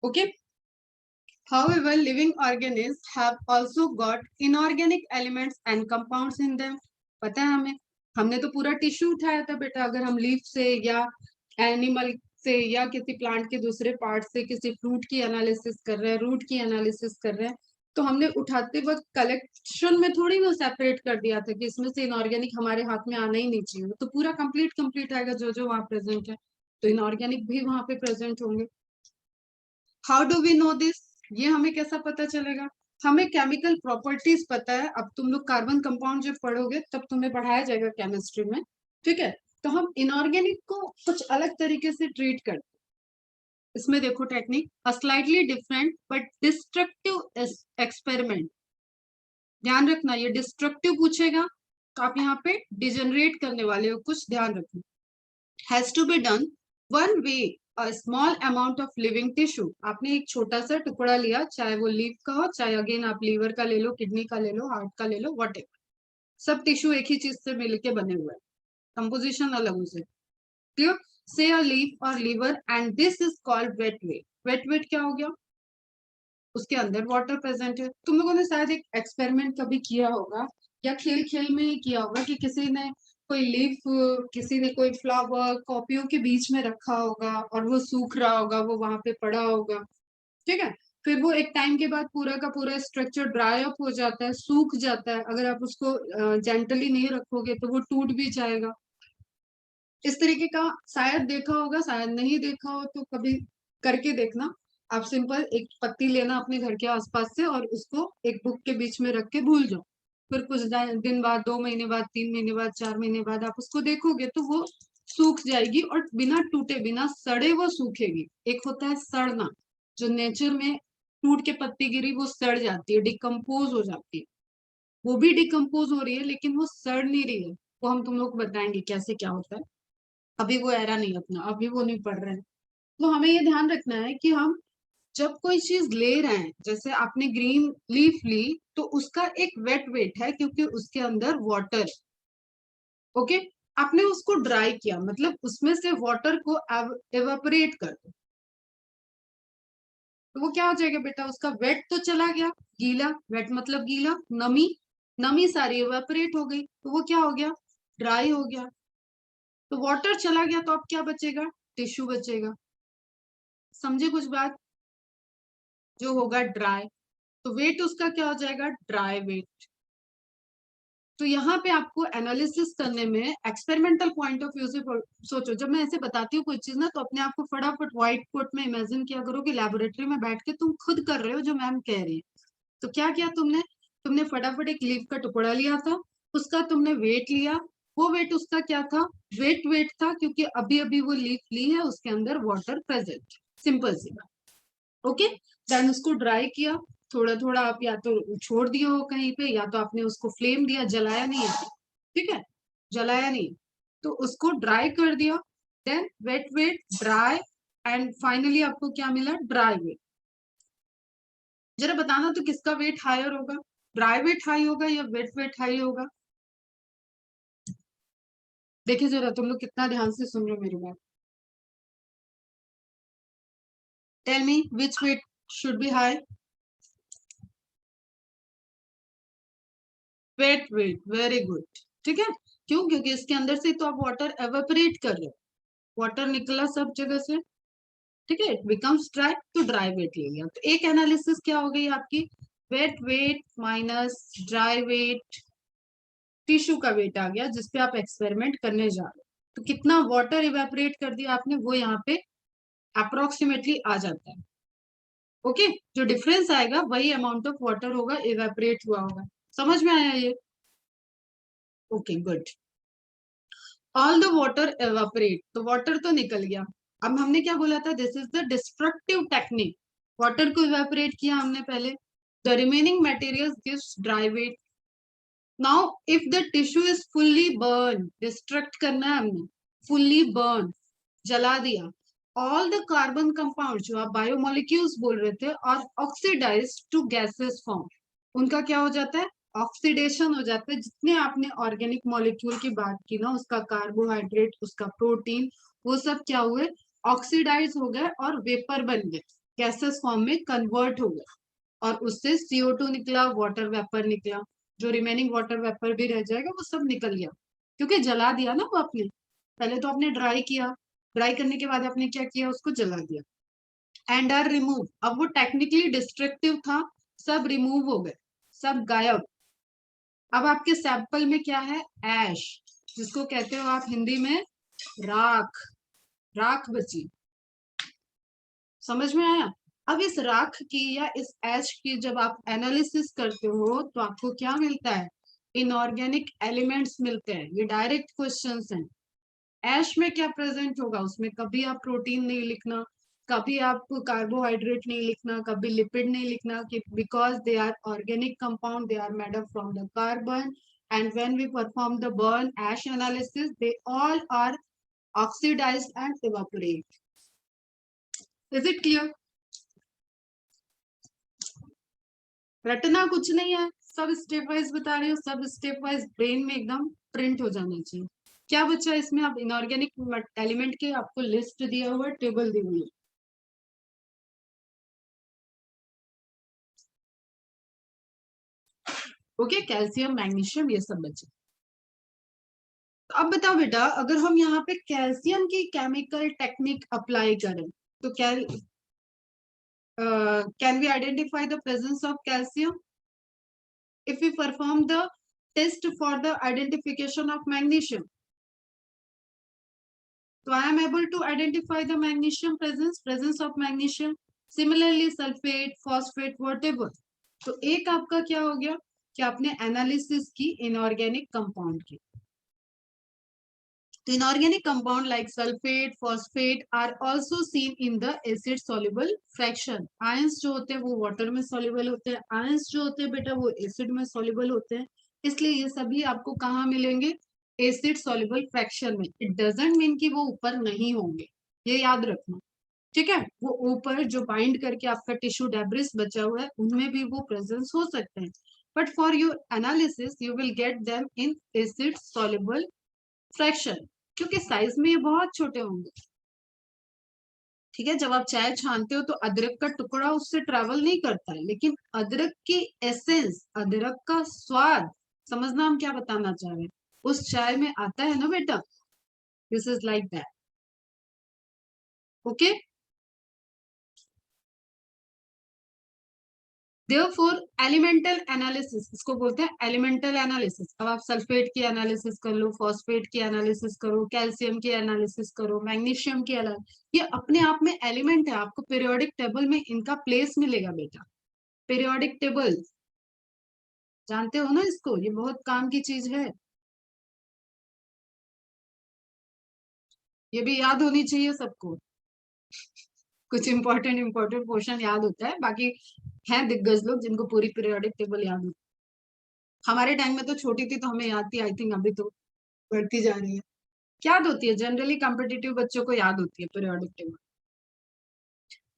Okay. However, living organisms have also got inorganic elements and compounds in them. पता है हमें, हमने तो पूरा टिश्यू उठाया था बेटा, अगर हम लीफ से या एनिमल से या किसी प्लांट के दूसरे पार्ट से किसी फ्रूट की एनालिसिस कर रहे हैं, रूट की एनालिसिस कर रहे हैं, तो हमने उठाते वक्त कलेक्शन में थोड़ी वो सेपरेट कर दिया था कि इसमें से इनऑर्गेनिक हमारे हाथ में आना ही नहीं चाहिए, तो पूरा कंप्लीट आएगा जो जो वहां प्रेजेंट है, तो इनऑर्गेनिक भी वहां पे प्रेजेंट होंगे. How do we know this? ये हमें कैसा पता चलेगा? हमें केमिकल प्रॉपर्टीज पता है. अब तुम लोग कार्बन कंपाउंड जब पढ़ोगे तब तुम्हें पढ़ाया जाएगा केमिस्ट्री में, ठीक है? तो हम इनऑर्गेनिक को कुछ अलग तरीके से ट्रीट करते हैं. इसमें देखो technique, a slightly different but destructive experiment. ध्यान रखना, ये डिस्ट्रक्टिव पूछेगा तो आप यहाँ पे डिजेनरेट करने वाले हो, कुछ ध्यान रखना. Has to be done one way a small amount of living tissue. आपने एक छोटा सा टुकड़ा लिया, चाहे वो लीफ का हो, चाहे अगेन आप लीवर का ले लो, किडनी का ले लो, हार्ट का ले लो, व्हाटएवर. सब टिश्यू एक ही चीज से मिलके बने हुए हैं, कंपोजिशन अलग हो सकती. क्लियर? से अ लीफ और liver and this is called wet wait. Wait weight क्या हो गया? उसके अंदर वाटर प्रेजेंट है. तुम लोगों ने शायद एक एक्सपेरिमेंट कभी किया होगा या खेल खेल में ही किया होगा कि किसी ने कोई लीफ, किसी ने कोई फ्लावर कॉपियों के बीच में रखा होगा और वो सूख रहा होगा, वो वहां पे पड़ा होगा, ठीक है? फिर वो एक टाइम के बाद पूरा का पूरा स्ट्रक्चर ड्राई अप हो जाता है, सूख जाता है. अगर आप उसको जेंटली नहीं रखोगे तो वो टूट भी जाएगा. इस तरीके का शायद देखा होगा, शायद नहीं देखा हो तो कभी करके देखना. आप सिंपल एक पत्ती लेना अपने घर के आसपास से और उसको एक बुक के बीच में रख के भूल जाओ. फिर कुछ दिन बाद, 2 महीने बाद, 3 महीने बाद, 4 महीने बाद आप उसको देखोगे तो वो सूख जाएगी और बिना टूटे बिना सड़े वो सूखेगी. एक होता है सड़ना, जो नेचर में टूट के पत्ती गिरी वो सड़ जाती है, डिकम्पोज हो जाती है. वो भी डिकम्पोज हो रही है लेकिन वो सड़ नहीं रही है. वो हम तुम लोग को बताएंगे कैसे क्या होता है. अभी वो एरा नहीं अपना, अभी वो नहीं पढ़ रहे हैं. तो हमें ये ध्यान रखना है कि हम जब कोई चीज ले रहे हैं, जैसे आपने ग्रीन लीफ ली तो उसका एक वेट वेट है क्योंकि उसके अंदर वाटर. ओके. आपने उसको ड्राई किया, मतलब उसमें से वाटर को एवापोरेट कर दो, तो वो क्या हो जाएगा बेटा? उसका वेट तो चला गया, गीला, वेट मतलब गीला, नमी, नमी सारी एवापोरेट हो गई, तो वो क्या हो गया? ड्राई हो गया. तो वाटर चला गया तो अब क्या बचेगा? टिश्यू बचेगा. समझे कुछ बात? जो होगा ड्राई, तो वेट उसका क्या हो जाएगा? Dry weight. तो यहाँ पे आपको एनालिसिस करने में एक्सपेरिमेंटल पॉइंट ऑफ व्यू से सोचो. जब मैं ऐसे बताती हूँ कोई चीज ना, तो अपने आप को फटाफट व्हाइट कोट में इमेजिन किया करो कि लैबोरेटरी में बैठ के तुम खुद कर रहे हो जो मैम कह रही है. तो क्या किया तुमने? तुमने फटाफट एक लीफ का टुकड़ा लिया था, उसका तुमने वेट लिया. वो वेट उसका क्या था? वेट वेट था, क्योंकि अभी अभी वो लीफ ली है, उसके अंदर वाटर प्रेजेंट. सिंपल सी बात. ओके. देन उसको ड्राई किया, थोड़ा थोड़ा आप या तो छोड़ दिए हो कहीं पे, या तो आपने उसको फ्लेम दिया, जलाया नहीं है, ठीक है? जलाया नहीं, तो उसको ड्राई कर दिया. Then wet weight dry and finally आपको क्या मिला? Dry weight. जरा बताना तो किसका वेट हायर होगा? ड्राई वेट हाई होगा या वेट वेट हाई होगा? देखिए जरा तुम लोग कितना ध्यान से सुन रहे हो मेरी बात. Tell me which weight should be high? Wet weight, very good. ठीक है. क्यों? क्योंकि इसके अंदर से तो आप वाटर एवेपोरेट कर रहे हो, वाटर निकला सब जगह से, ठीक है? इट बिकम्स ड्राई, तो ड्राई वेट ले लिया. तो एक एनालिसिस क्या हो गई आपकी? Wet weight minus dry weight, tissue का वेट आ गया जिसपे आप एक्सपेरिमेंट करने जा रहे हो. तो कितना वाटर इवेपोरेट कर दिया आपने, वो यहाँ पे अप्रोक्सीमेटली आ जाता है. ओके. जो डिफरेंस आएगा वही अमाउंट ऑफ वाटर होगा, इवेपोरेट हुआ होगा. समझ में आया ये? Okay good. All the water evaporate, तो वाटर तो निकल गया. अब हमने क्या बोला था? This is the destructive technique. Water को इवेपोरेट किया हमने पहले. The remaining materials gives dry weight. Now if the tissue is fully burn, destruct करना है हमने, फुल्ली बर्न, जला दिया. ऑल द कार्बन कंपाउंड जो आप बायोमोलिक्यूल्स बोल रहे थे और ऑक्सीडाइज टू गैसेस फॉर्म, उनका क्या हो जाता है? ऑक्सीडेशन हो जाता है। जितने आपने ऑर्गेनिक मॉलिक्यूल की बात की ना, उसका कार्बोहाइड्रेट, उसका प्रोटीन, वो सब क्या हुए, ऑक्सीडाइज हो गए और वेपर बन गए, गैसेस फॉर्म में कन्वर्ट हो गए, और उससे CO2 निकला, वाटर वेपर निकला। जो रिमेनिंग वाटर वेपर भी रह जाएगा वो सब निकल गया, क्योंकि जला दिया ना वो आपने। पहले तो आपने ड्राई किया, ड्राई करने के बाद आपने क्या किया, उसको जला दिया। एंड आर रिमूव, अब वो टेक्निकली डिस्ट्रक्टिव था, सब रिमूव हो गए, सब गायब। अब आपके सैंपल में क्या है, ऐश, जिसको कहते हो आप हिंदी में राख, राख बची। समझ में आया? अब इस राख की या इस ऐश की जब आप एनालिसिस करते हो तो आपको क्या मिलता है, इनऑर्गेनिक एलिमेंट्स मिलते हैं। ये डायरेक्ट क्वेश्चंस हैं। ऐश में क्या प्रेजेंट होगा, उसमें कभी आप प्रोटीन नहीं लिखना, कभी आप कार्बोहाइड्रेट नहीं लिखना, कभी लिपिड नहीं लिखना, कि because they are organic compound, they are made up from the carbon, and when we perform the burn ash analysis, they all are oxidised and evaporate. Is it clear? रटना कुछ नहीं है, सब स्टेप वाइज बता रही हूँ, सब step wise brain में एकदम प्रिंट हो जाना चाहिए। क्या बच्चा इसमें, अब इनऑर्गेनिक एलिमेंट के आपको लिस्ट दिया हुआ है, टेबल दी हुई है। ओके, कैल्शियम, मैग्नीशियम, ये सब बचे। तो अब बताओ बेटा, अगर हम यहाँ पे कैल्शियम की केमिकल टेक्निक अप्लाई करें तो क्या, can we identify the presence of calcium? if we perform the test for the identification of magnesium, so I am able to identify the magnesium presence of magnesium. Similarly sulfate, phosphate, whatever. तो एक आपका क्या हो गया कि आपने analysis की inorganic compound की। तो inorganic compound like sulphate, phosphate are also seen in the acid soluble fraction. Ions जो होते हैं वो वाटर में सॉल्युबल होते हैं, आयंस जो होते हैं बेटा वो एसिड में सॉल्युबल होते हैं। इसलिए ये सभी आपको कहाँ मिलेंगे, एसिड सॉल्युबल फ्रैक्शन में। इट डजंट मीन कि वो ऊपर नहीं होंगे, ये याद रखना, ठीक है। वो ऊपर जो बाइंड करके आपका टिश्यू डेब्रिस बचा हुआ है उनमें भी वो प्रेजेंस हो सकते हैं, but for your analysis you will get them in acid soluble fraction, क्योंकि साइज में ये बहुत छोटे होंगे। ठीक है, जब आप चाय छानते हो तो अदरक का टुकड़ा उससे ट्रेवल नहीं करता है, लेकिन अदरक की एसेंस, अदरक का स्वाद, समझना हम क्या बताना चाह रहे हैं, उस चाय में आता है ना बेटा। This is like that. Okay, therefore elemental analysis, इसको बोलते हैं एलिमेंटल एनालिसिस। अब आप सल्फेट की एनालिसिस कर लो, फॉस्फेट की एनालिसिस करो, कैल्शियम की एनालिसिस करो, मैग्नीशियम की एनालिसिस, ये अपने आप में एलिमेंट है, आपको पीरियोडिक टेबल में इनका प्लेस मिलेगा बेटा। पीरियोडिक टेबल जानते हो ना इसको, ये बहुत काम की चीज है, ये भी याद होनी चाहिए सबको। कुछ इंपॉर्टेंट पोर्शन याद होता है, बाकी हैं दिग्गज लोग जिनको पूरी पीरियोडिक टेबल याद होती है। हमारे टाइम में तो छोटी थी तो हमें याद थी, आई थिंक अभी तो बढ़ती जा रही है। याद होती है, जनरली कॉम्पिटिटिव बच्चों को याद होती है periodic table.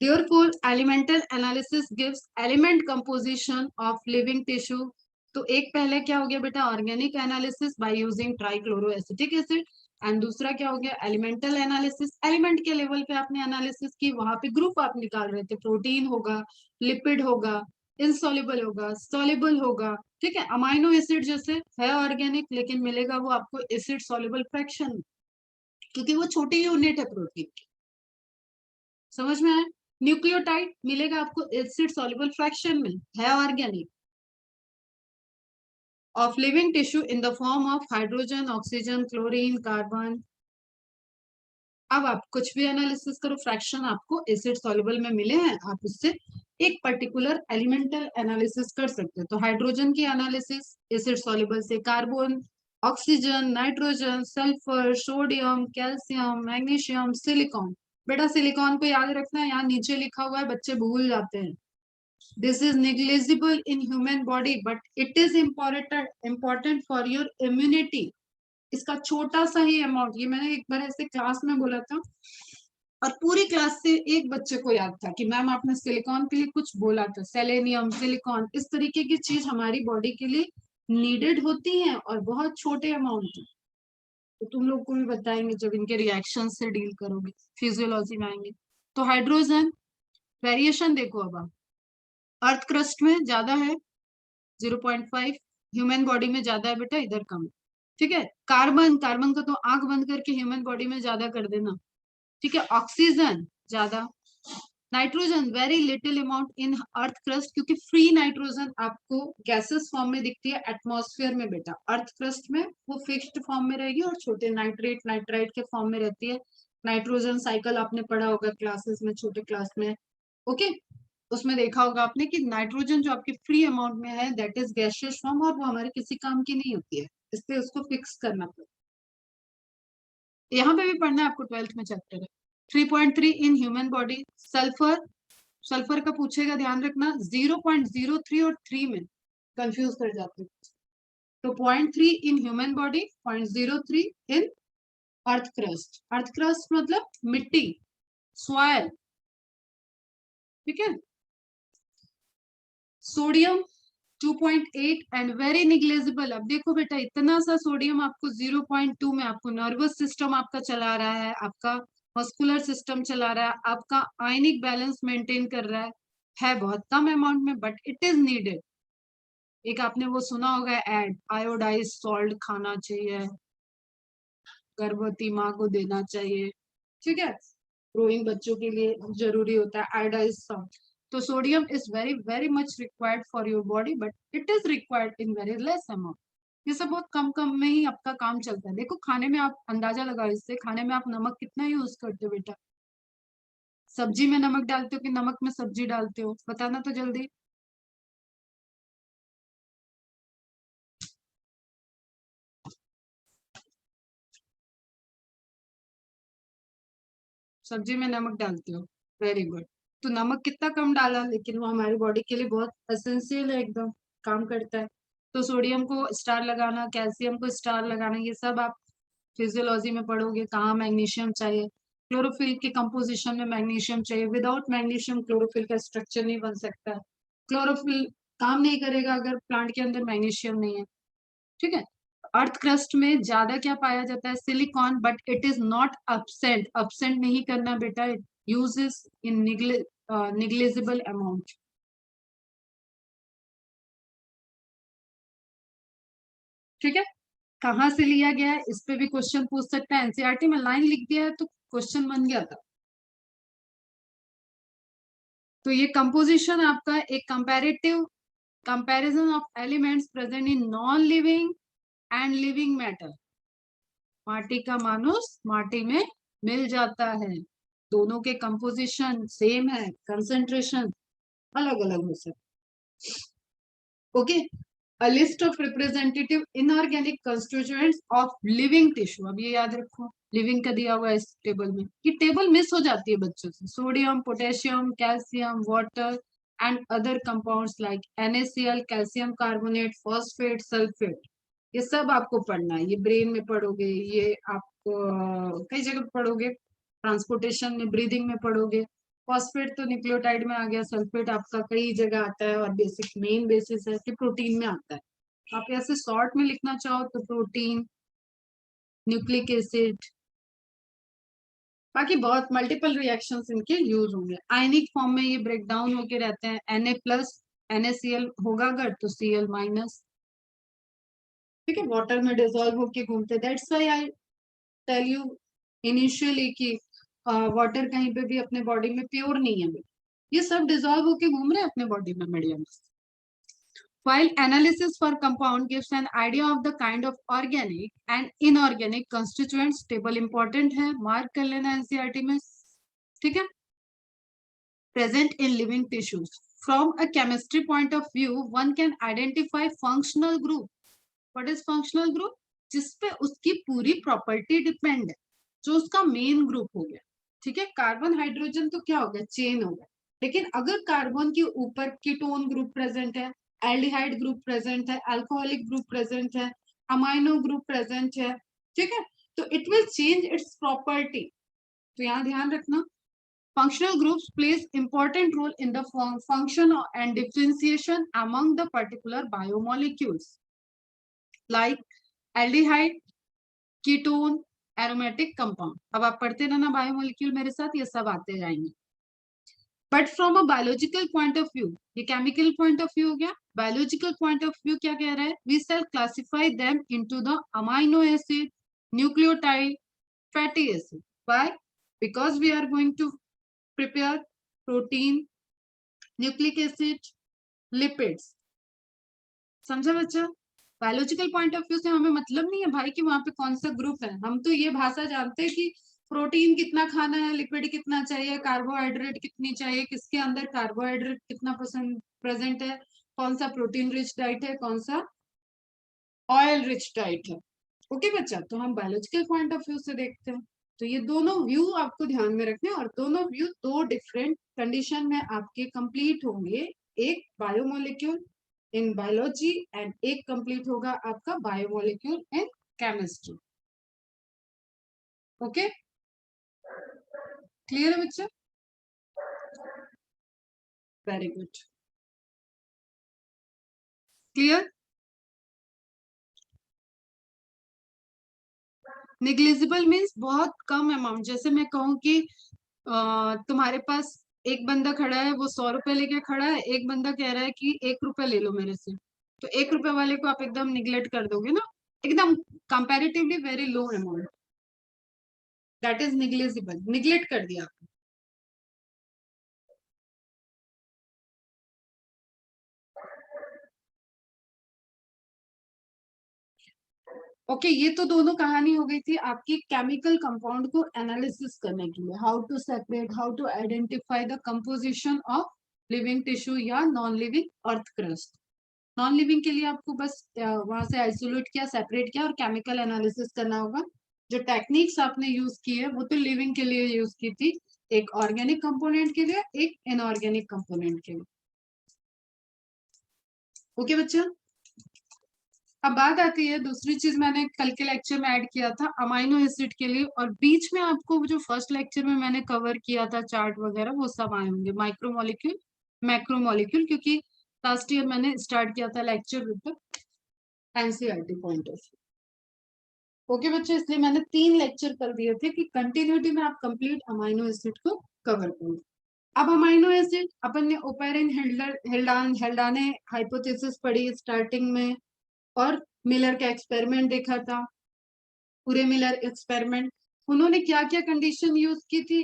Therefore, elemental analysis gives element composition of living tissue. तो एक पहले क्या हो गया बेटा, organic analysis by using trichloroacetic acid, and दूसरा क्या हो गया, एलिमेंटल एनालिसिस। एलिमेंट के लेवल पे आपने एनालिसिस की, वहां पे ग्रुप आप निकाल रहे थे, प्रोटीन होगा, लिपिड होगा, इनसॉल्युबल होगा, सॉल्युबल होगा, ठीक है। अमाइनो एसिड जैसे है ऑर्गेनिक, लेकिन मिलेगा वो आपको एसिड सॉल्युबल फ्रैक्शन, क्योंकि वो छोटी यूनिट है प्रोटीन की। समझ में आया? न्यूक्लियोटाइड मिलेगा आपको एसिड सॉल्युबल फ्रैक्शन में, है organic, of living tissue in the form of hydrogen, oxygen, chlorine, carbon. अब आप कुछ भी एनालिसिस करो, फ्रैक्शन आपको एसिड सॉल्युबल में मिले हैं, आप उससे एक पर्टिकुलर एलिमेंटल एनालिसिस कर सकते हो। तो हाइड्रोजन की एनालिसिस एसिड सॉल्युबल से, carbon, oxygen, nitrogen, sulphur, sodium, calcium, magnesium, silicon. बेटा सिलिकॉन को याद रखना है, यहाँ नीचे लिखा हुआ है, बच्चे भूल जाते हैं। This is negligible in human body, but it is important for your immunity. इसका छोटा सा ही अमाउंट, ये मैंने एक बार ऐसे क्लास में बोला था और पूरी क्लास से एक बच्चे को याद था कि मैम आपने सिलिकॉन के लिए कुछ बोला था, सेलेनियम, सिलिकॉन, इस तरीके की चीज हमारी बॉडी के लिए नीडेड होती हैं और बहुत छोटे अमाउंट। तो तुम लोग को भी बताएंगे जब इनके रिएक्शन से डील करोगे, फिजियोलॉजी में आएंगे। तो हाइड्रोजन वेरिएशन देखो अब आप, अर्थ क्रस्ट में ज्यादा है 0.5, ह्यूमन बॉडी में ज्यादा है बेटा, इधर कम है। ठीक है, कार्बन, कार्बन का तो आंख बंद करके ह्यूमन बॉडी में ज्यादा कर देना। ठीक है, ऑक्सीजन ज्यादा, nitrogen very little amount in earth crust, क्योंकि फ्री नाइट्रोजन आपको गैसेस फॉर्म में दिखती है एटमॉस्फेयर में बेटा, अर्थ क्रस्ट में वो फिक्स्ड फॉर्म में रहेगी और छोटे नाइट्रेट नाइट्राइट के फॉर्म में रहती है। नाइट्रोजन साइकिल आपने पढ़ा होगा क्लासेस में, छोटे क्लास में। ओके, उसमें देखा होगा आपने कि नाइट्रोजन जो आपके फ्री अमाउंट में है दैट इज गैसियस फॉर्म, और वो हमारे किसी काम की नहीं होती है, इसलिए उसको फिक्स करना पड़ता है। यहाँ पे भी पढ़ना है आपको, 12th में चैप्टर है 3.3 in human body. Sulphur, sulphur का पूछेगा, ध्यान रखना 0.03 और 3 में कंफ्यूज कर जाते हैं। तो 0.3 in human body, 0.03 in earth crust. Earth crust मतलब मिट्टी, सॉइल। ठीक है, सोडियम 2.8 एंड वेरी निग्लेजिबल। अब देखो बेटा, इतना सा सोडियम आपको 0.2 में, आपको नर्वस सिस्टम आपका चला रहा है, आपका मस्कुलर सिस्टम चला रहा है, आपका आयनिक बैलेंस मेंटेन कर रहा है बहुत कम अमाउंट में, बट इट इज नीडेड। एक आपने वो सुना होगा एड, आयोडाइज सॉल्ट खाना चाहिए, गर्भवती माँ को देना चाहिए। ठीक है, ग्रोइंग बच्चों के लिए जरूरी होता है आयोडाइज सॉल्ट। तो sodium is very very much required for your body, but it is required in very less amount. ये सब बहुत कम कम में ही आपका काम चलता है। देखो खाने में, आप अंदाजा लगाओ इससे, खाने में आप नमक कितना यूज करते हो बेटा? सब्जी में नमक डालते हो कि नमक में सब्जी डालते हो? बताना तो जल्दी। सब्जी में नमक डालते हो, वेरी गुड। तो नमक कितना कम डाला, लेकिन वो हमारी बॉडी के लिए बहुत एसेंशियल है, एकदम काम करता है। तो सोडियम को स्टार लगाना, कैल्शियम को स्टार लगाना, ये सब आप फिजियोलॉजी में पढ़ोगे। कहाँ मैग्नीशियम चाहिए, क्लोरोफिल के कंपोजिशन में मैग्नीशियम चाहिए, विदाउट मैग्नीशियम क्लोरोफिल का स्ट्रक्चर नहीं बन सकता। क्लोरोफिल काम नहीं करेगा अगर प्लांट के अंदर मैग्नीशियम नहीं है। ठीक है, अर्थ क्रस्ट में ज्यादा क्या पाया जाता है, silicon, but it is not absent. Absent नहीं करना बेटा, it uses in negligible amount. ठीक है, कहाँ से लिया गया है इस पे भी क्वेश्चन पूछ सकता है, एनसीईआरटी में लाइन लिख दिया है तो क्वेश्चन बन गया था। तो ये कंपोजिशन आपका एक comparative comparison of elements present in non living and living matter. माटी का मानुस माटी में मिल जाता है, दोनों के कंपोजिशन सेम है, कंसेंट्रेशन अलग अलग हो सकते। Okay, a list of representative inorganic constituents of living tissue. अब ये याद रखो, लिविंग का दिया हुआ है इस टेबल में, कि टेबल मिस हो जाती है बच्चों से। Sodium, potassium, calcium, water and other compounds like NaCl, calcium carbonate, phosphate, sulphate, ये सब आपको पढ़ना है। ये ब्रेन में पढ़ोगे, ये आप कई जगह पढ़ोगे, ट्रांसपोर्टेशन में, ब्रीदिंग में पढ़ोगे। फॉस्फेट तो न्यूक्लियोटाइड में आ गया, सल्फेट आपका कई जगह आता है, और बेसिक मेन बेसिस है कि प्रोटीन में आता है। आप ऐसे शॉर्ट में लिखना चाहो तो प्रोटीन, न्यूक्लिक एसिड, बाकी बहुत मल्टीपल रिएक्शंस इनके यूज होंगे। आयनिक फॉर्म में ये ब्रेक डाउन होके रहते हैं, Na+, NaCl होगा अगर तो Cl-। ठीक है, वाटर में डिजोल्व होके घूमते, that's why I tell you initially कि वाटर कहीं पे भी अपने बॉडी में प्योर नहीं है, ये सब डिजोल्व होके घूम रहे हैं अपने बॉडी में medium. While analysis for compound gives an idea of the kind of organic and inorganic constituents, table important है, mark कर लेना एनसीईआरटी में। ठीक है, present in living tissues. From a chemistry point of view, one can identify functional group. What is functional group? जिसपे उसकी पूरी property depend है, जो उसका मेन ग्रुप हो गया। ठीक है, कार्बन हाइड्रोजन तो क्या हो गया, चेन हो गया। लेकिन अगर कार्बन के ऊपर कीटोन ग्रुप प्रेजेंट है, एल्डिहाइड ग्रुप प्रेजेंट है, अल्कोहलिक ग्रुप प्रेजेंट है, अमाइनो ग्रुप प्रेजेंट है, ठीक है, तो it will change it's property. तो यहाँ ध्यान रखना, functional groups plays important role in the function and differentiation among the particular biomolecules. Like aldehyde, ketone, aromatic compound. अब आप पढ़ते रहना बायोमोलिक्यूल मेरे साथ, ये सब आते जाएंगे। But from a biological point of view, ये केमिकल पॉइंट ऑफ व्यू हो गया। बायोलॉजिकल पॉइंट ऑफ व्यू क्या कह रहा है? We shall classify them into the amino acid, nucleotide, fatty acid. Why? Because we are going to prepare protein, nucleic acid, lipids. समझा बच्चा? Biological point of view से हमें मतलब नहीं है भाई कि वहां पे कौन सा ग्रुप है। हम तो ये भाषा जानते हैं कि प्रोटीन कितना खाना है, लिपिड कितना चाहिए, कार्बोहाइड्रेट कितनी चाहिए, किसके अंदर कार्बोहाइड्रेट कितना प्रेजेंट है, कौन सा प्रोटीन रिच डाइट है, कौन सा ऑयल रिच डाइट है। ओके बच्चा, तो हम बायोलॉजिकल पॉइंट ऑफ व्यू से देखते हैं। तो ये दोनों व्यू आपको ध्यान में रखने, और दोनों व्यू दो डिफरेंट कंडीशन में आपके कंप्लीट होंगे। एक बायोमोलिक्यूल इन बायोलॉजी एंड एक कंप्लीट होगा आपका biomolecule in chemistry. Okay, clear है बच्चा? Very good, clear. Negligible means बहुत कम अमाउंट। जैसे मैं कहूँ कि तुम्हारे पास एक बंदा खड़ा है, वो 100 रुपए लेके खड़ा है, एक बंदा कह रहा है कि 1 रुपए ले लो मेरे से, तो 1 रुपए वाले को आप एकदम निग्लेक्ट कर दोगे ना, एकदम comparatively very low amount, that is negligible, neglect कर दिया। ओके, ये तो दोनों कहानी हो गई थी आपकी केमिकल कंपाउंड को एनालिसिस करने के लिए, how to separate, how to identify the composition of living tissue या non living earth crust. Non living के लिए आपको बस वहां से आइसोलेट किया, सेपरेट किया और केमिकल एनालिसिस करना होगा। जो टेक्निक्स आपने यूज की है वो तो लिविंग के लिए यूज की थी, एक ऑर्गेनिक कंपोनेंट के लिए, एक इनऑर्गेनिक कंपोनेंट के लिए। ओके बच्चा, अब बात आती है दूसरी चीज, मैंने कल के लेक्चर में ऐड किया था अमाइनो एसिड के लिए, और बीच में आपको जो फर्स्ट लेक्चर में मैंने कवर किया था चार्ट वगैरह वो सब आए होंगे, माइक्रोमोलिक्यूल, मैक्रोमोलिक्यूल, क्योंकि लास्ट ईयर मैंने स्टार्ट किया था lecture with NCERT point of. Okay बच्चे, इसलिए मैंने 3 लेक्चर कर दिए थे कि कंटिन्यूटी में आप कंप्लीट अमाइनो एसिड को कवर करो। अब अमाइनो एसिड अपन ने ओपेरिन हेल्डाने हाइपोथेसिस पढ़ी स्टार्टिंग में, और मिलर का एक्सपेरिमेंट देखा था, पूरे मिलर एक्सपेरिमेंट। उन्होंने क्या क्या कंडीशन यूज की थी?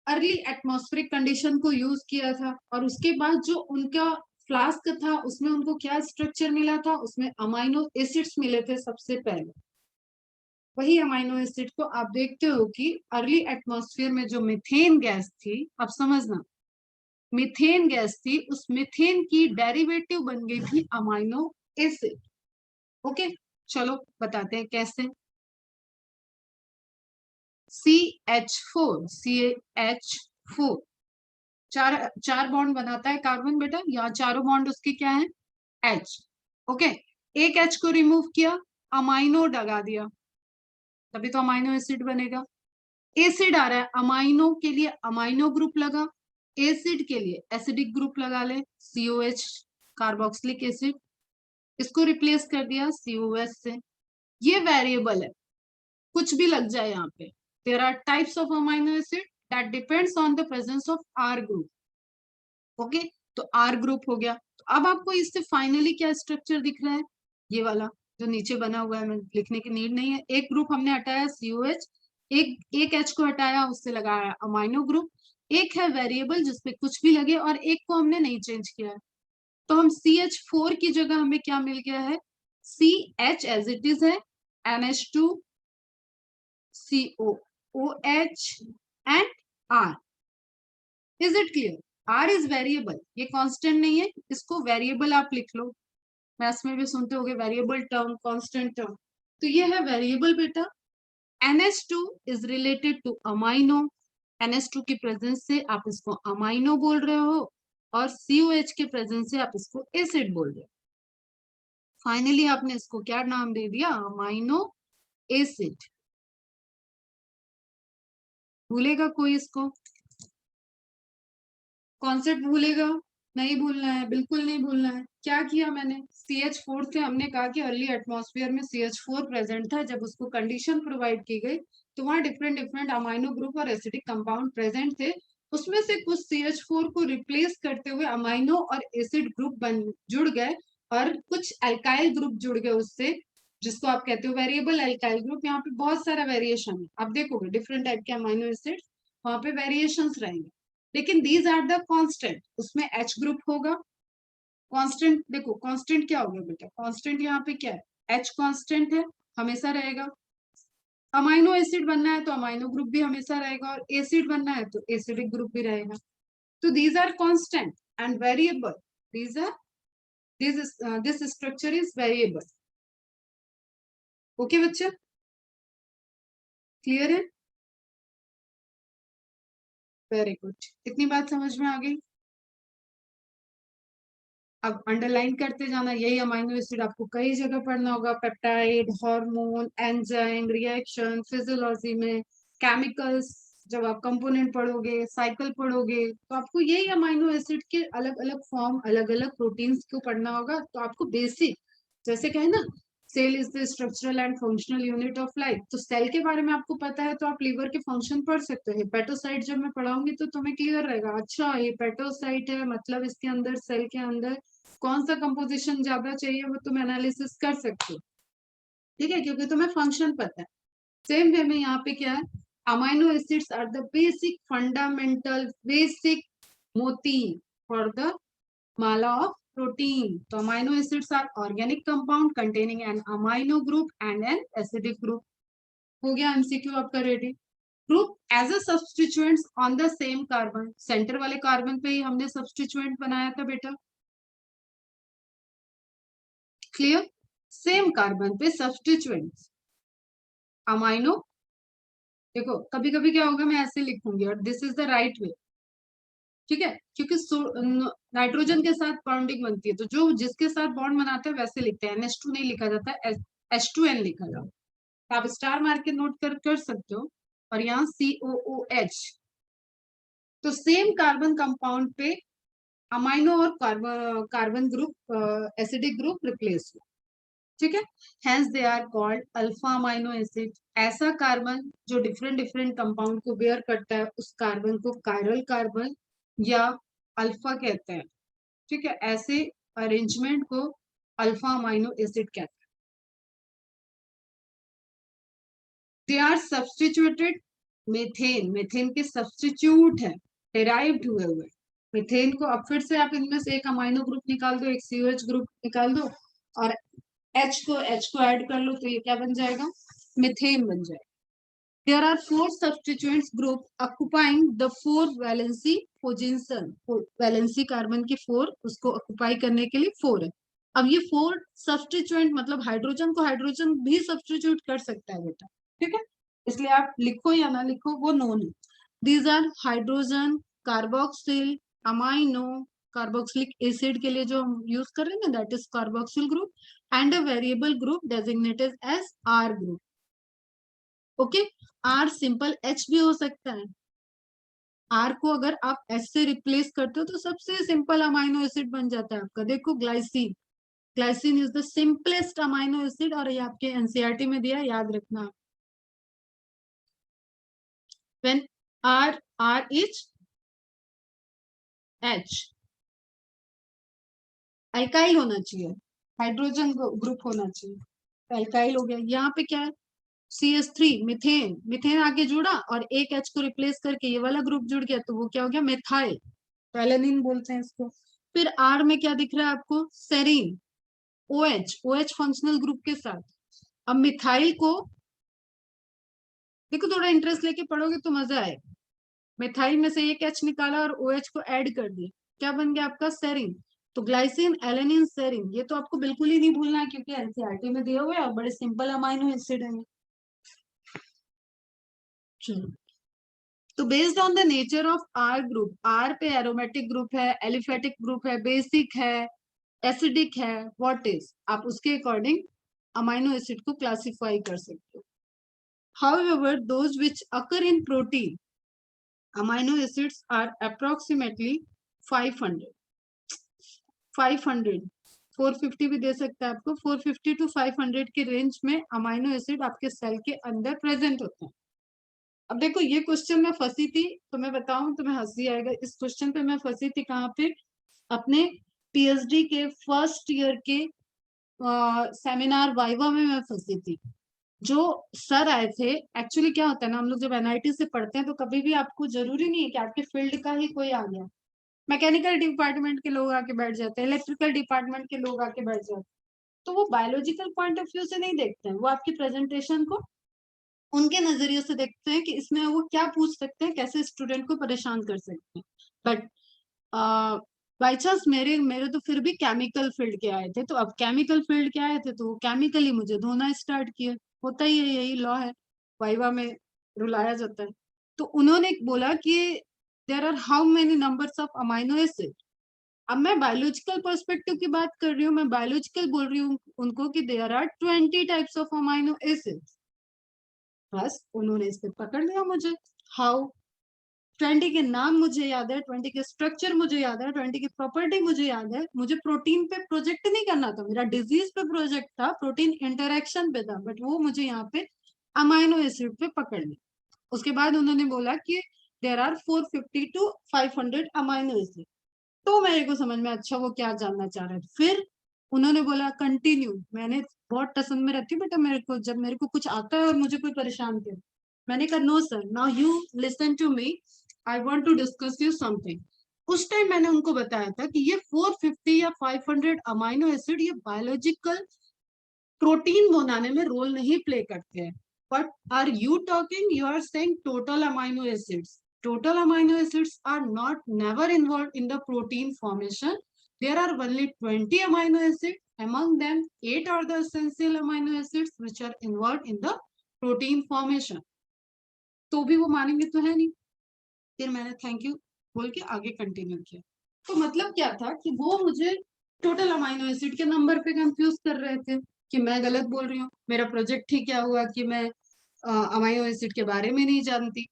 अर्ली एटमॉस्फेरिक कंडीशन को यूज किया था, और उसके बाद जो उनका फ्लास्क था उसमें उनको क्या स्ट्रक्चर मिला था? उसमें अमाइनो एसिड्स मिले थे सबसे पहले। वही अमाइनो एसिड को आप देखते हो कि अर्ली एटमॉस्फेयर में जो मीथेन गैस थी, अब समझना, मीथेन गैस थी, उस मीथेन की डेरिवेटिव बन गई थी अमाइनो एसिड। ओके, चलो बताते हैं कैसे। CH4 चार चार बॉन्ड बनाता है कार्बन बेटा, यहाँ चारों बॉन्ड उसके क्या है? H। ओके, एक H को रिमूव किया, अमाइनो लगा दिया, तभी तो अमाइनो एसिड बनेगा। एसिड आ रहा है, अमाइनो के लिए अमाइनो ग्रुप लगा, एसिड के लिए एसिडिक ग्रुप लगा ले, COH, कार्बोक्सिलिक एसिड, इसको रिप्लेस कर दिया COS से। ये वेरिएबल है, कुछ भी लग जाए यहाँ पे। There are types of amino acid that depends on the presence of R group. Okay, तो R ग्रुप हो गया। तो अब आपको इससे फाइनली क्या स्ट्रक्चर दिख रहा है? ये वाला जो नीचे बना हुआ है, मैं लिखने की नीड नहीं है। एक ग्रुप हमने हटाया COH, एक H को हटाया, उससे लगाया अमाइनो ग्रुप। एक है वेरिएबल जिसपे कुछ भी लगे, और एक को हमने नहीं चेंज किया है। तो हम CH4 की जगह हमें क्या मिल गया है? CH एज इट इज है, NH2, COOH and R। Is it clear? R is variable, ये कांस्टेंट नहीं है, इसको वेरिएबल आप लिख लो। मैथ्स में भी सुनते होगे वेरिएबल टर्म, कांस्टेंट टर्म, तो ये है वेरिएबल बेटा। NH2 is related two amino, NH2 की प्रेजेंस से आप इसको अमाइनो बोल रहे हो, और COH के प्रेजेंस से आप इसको एसिड बोल रहे हो। फाइनली आपने इसको क्या नाम दे दिया? Amino acid. भूलेगा कोई इसको? कॉन्सेप्ट भूलेगा? नहीं भूलना है, बिल्कुल नहीं भूलना है। क्या किया मैंने, CH4 से हमने कहा कि अर्ली एटमॉस्फेयर में CH4 प्रेजेंट था, जब उसको कंडीशन प्रोवाइड की गई तो वहां डिफरेंट डिफरेंट अमाइनो ग्रुप और एसिडिक कंपाउंड प्रेजेंट थे। उसमें से कुछ CH4 को रिप्लेस करते हुए अमाइनो और एसिड ग्रुप बन जुड़ गए, और कुछ अल्काइल ग्रुप जुड़ गए उससे, जिसको आप कहते हो वेरिएबल अल्काइल ग्रुप। यहाँ पे बहुत सारा वेरिएशन है, आप देखोगे डिफरेंट टाइप के अमाइनो एसिड, वहां पे वेरिएशंस रहेंगे, लेकिन दीज आर द कांस्टेंट। उसमें H ग्रुप होगा कांस्टेंट। देखो कांस्टेंट क्या होगा बेटा, कांस्टेंट यहाँ पे क्या है, H कांस्टेंट है, हमेशा रहेगा। अमाइनो एसिड बनना है तो अमाइनो ग्रुप भी हमेशा रहेगा, और एसिड बनना है तो एसिडिक ग्रुप भी रहेगा। तो these are constant and variable, these are this structure is variable. Okay बच्चे, क्लियर है? वेरी गुड, इतनी बात समझ में आ गई। अब अंडरलाइन करते जाना, यही अमाइनो एसिड आपको कई जगह पढ़ना होगा, peptide, hormone, enzyme, reaction, physiology में, केमिकल्स, जब आप कंपोनेंट पढ़ोगे, साइकिल पढ़ोगे, तो आपको यही अमाइनो एसिड के अलग अलग फॉर्म, अलग अलग प्रोटीन्स को पढ़ना होगा। तो आपको बेसिक, जैसे कहे ना, cell is the structural and functional unit of life, तो सेल के बारे में आपको पता है तो आप लीवर के फंक्शन पढ़ सकते हो। हेपेटोसाइट जब मैं पढ़ाऊंगी तो तुम्हें क्लियर रहेगा, अच्छा हेपेटोसाइट है मतलब इसके अंदर, सेल के अंदर कौन सा कंपोजिशन ज्यादा चाहिए वो तुम एनालिसिस कर सकते हो, ठीक है, क्योंकि तुम्हें फंक्शन पता है। सेम वे में यहाँ पे क्या है, amino acids are the basic fundamental basic मोती फॉर द माला ऑफ प्रोटीन। तो amino acids are organic compound containing an amino group and an acidic group. हो गया एमसीक्यू आपका ready. Group as a substituents on the same carbon, centre वाले carbon पे ही हमने सब्सटीट्यूएंट बनाया था बेटा, क्लियर? सेम कार्बन पे सब्सटीट्यूएंट्स अमाइनो। देखो कभी कभी क्या होगा, मैं ऐसे लिखूंगी और this is the right way, ठीक है, क्योंकि नाइट्रोजन के साथ बॉन्डिंग बनती है, तो जो जिसके साथ बॉन्ड बनाते हैं वैसे लिखते हैं, NH2 नहीं लिखा जाता है, H2N लिखा जाता है। तो आप स्टार मार के नोट कर सकते हो, और यहाँ COOH। तो सेम कार्बन कंपाउंड पे अमाइनो और carbon group acidic group replace हुआ, ठीक है। Hence they are called alpha amino acid. ऐसा कार्बन जो डिफरेंट डिफरेंट कंपाउंड को बेयर करता है, उस कार्बन को कायरल कार्बन या अल्फा कहते हैं, ठीक है। ऐसे अरेंजमेंट को अल्फा अमाइनो एसिड कहते हैं। They are substituted, methane, methane के सब्सटीट्यूट है, डेराइव्ड हुए मेथेन को। अब फिर से आप इनमें से एक अमाइनो ग्रुप निकाल दो, एक COH ग्रुप निकाल दो, और H को ऐड कर लो, तो ये क्या बन जाएगा, मिथेन बन जाएगा। There are four substituents group occupying the four valency position, valency carbon की 4 उसको ऑक्युपाई करने के लिए 4 है। अब ये 4 सब्सटीट्यूएंट मतलब हाइड्रोजन को हाइड्रोजन भी सब्सटीट्यूट कर सकता है बेटा, ठीक है, इसलिए आप लिखो या ना लिखो वो नोन है। These are hydrogen, carboxyl, amino, carboxylic acid के लिए जो हम यूज कर रहे हैं ना, that is carboxyl group, and a variable group designated as R group. Okay, R simple H भी हो सकता है। आर को अगर आप एच से रिप्लेस करते हो तो सबसे सिंपल अमाइनो एसिड बन जाता है आपका। देखो glycine, glycine is the simplest amino acid, और ये आपके एनसीईआरटी में दिया, याद रखना। When R is H, alkyl होना चाहिए, हाइड्रोजन ग्रुप होना चाहिए, अल्काइल हो गया। यहाँ पे क्या है, CH3 मिथेन, मिथेन आगे जुड़ा और एक H को रिप्लेस करके ये वाला ग्रुप जुड़ गया, तो वो क्या हो गया, मेथाइल, वेलेनिन बोलते हैं इसको। फिर आर में क्या दिख रहा है आपको, serine, OH, OH functional group के साथ। अब मिथाइल को देखो, थोड़ा इंटरेस्ट लेके पढ़ोगे तो मजा आएगा। मिथाइल में से एक H निकाला और OH को ऐड कर दिया, क्या बन गया आपका, सेरीन। तो ग्लाइसिन, एलेनिन, सेरीन, ये तो आपको बिल्कुल ही नहीं भूलना है क्योंकि एनसीईआरटी में दिया हुआ है और बड़े सिंपल अमाइनो एसिड है। तो based on the nature of R group, R पे एरोमेटिक ग्रुप है, एलिफेटिक ग्रुप है, बेसिक है, एसिडिक है, व्हाट इज, आप उसके अकॉर्डिंग अमाइनो एसिड को क्लासिफाई कर सकते हो। However, those which occur in protein, amino acids are approximately 500. 500, 450 भी दे सकता है आपको, 450 to 500 के रेंज में अमाइनो एसिड आपके सेल के अंदर प्रेजेंट होते हैं। अब देखो ये क्वेश्चन में फंसी थी, तो मैं बताऊं तुम्हें हंसी आएगा, इस क्वेश्चन पे मैं फंसी थी कहाँ पे, अपने पीएचडी के फर्स्ट ईयर के सेमिनार वाइवा में मैं फंसी थी। जो सर आए थे, एक्चुअली क्या होता है ना, हम लोग जब एनआईटी से पढ़ते हैं तो कभी भी आपको जरूरी नहीं है कि आपके फील्ड का ही कोई आ गया, मैकेनिकल डिपार्टमेंट के लोग आके बैठ जाते हैं, इलेक्ट्रिकल डिपार्टमेंट के लोग आके बैठ जाते हैं, तो वो बायोलॉजिकल पॉइंट ऑफ व्यू से नहीं देखते हैं, वो आपकी प्रेजेंटेशन को उनके नजरिए से देखते हैं कि इसमें वो क्या पूछ सकते हैं, कैसे स्टूडेंट को परेशान कर सकते हैं। बट बाई चांस मेरे मेरे तो फिर भी केमिकल फील्ड के आए थे, तो अब केमिकल फील्ड के आए थे तो वो केमिकली मुझे धोना स्टार्ट किया, होता ही है, यही लॉ है, वाइवा में रुलाया जाता है। तो उन्होंने बोला कि there are how many numbers of amino acid. अब मैं बायोलॉजिकल पर्सपेक्टिव की बात कर रही हूँ, मैं बायोलॉजिकल बोल रही हूँ उनको कि there are 20 types of amino acid. बस उन्होंने इस पे पकड़ लिया मुझे, हाउ 20 के नाम मुझे याद है, 20 के स्ट्रक्चर मुझे याद है, 20 की प्रॉपर्टी मुझे याद है, मुझे प्रोटीन पे प्रोजेक्ट नहीं करना था, मेरा डिजीज पे प्रोजेक्ट था, प्रोटीन इंटरेक्शन पे था, बट वो मुझे यहाँ पे अमाइनो एसिड पे पकड़ लिया। उसके बाद उन्होंने बोला कि there are 450 to 500 amino acid. तो मेरे को समझ में अच्छा वो क्या जानना चाह रहे थे। फिर उन्होंने बोला कंटिन्यू, मैंने बहुत टसन में रहती हूँ बेटा, मेरे को जब मेरे को कुछ आता है और मुझे कोई परेशान करे, मैंने कहा no sir, now you listen to me, I want to discuss you something. उस टाइम मैंने उनको बताया था कि ये 450 या 500 अमाइनो एसिड ये बायोलॉजिकल प्रोटीन बनाने में रोल नहीं प्ले करते हैं, but are you talking, you are saying total amino acids, total amino acids are not never involved in the protein formation. There are only 20 amino acids. Among them, 8 are the essential amino acids which are involved in the protein formation. तो भी वो मानेंगे तो है नहीं। फिर मैंने thank you बोल के आगे कंटिन्यू किया। तो मतलब क्या था कि वो मुझे टोटल अमाइनो एसिड के नंबर पे कंफ्यूज कर रहे थे कि मैं गलत बोल रही हूँ, मेरा प्रोजेक्ट ही क्या हुआ कि मैं अमाइनो एसिड के बारे में नहीं जानती,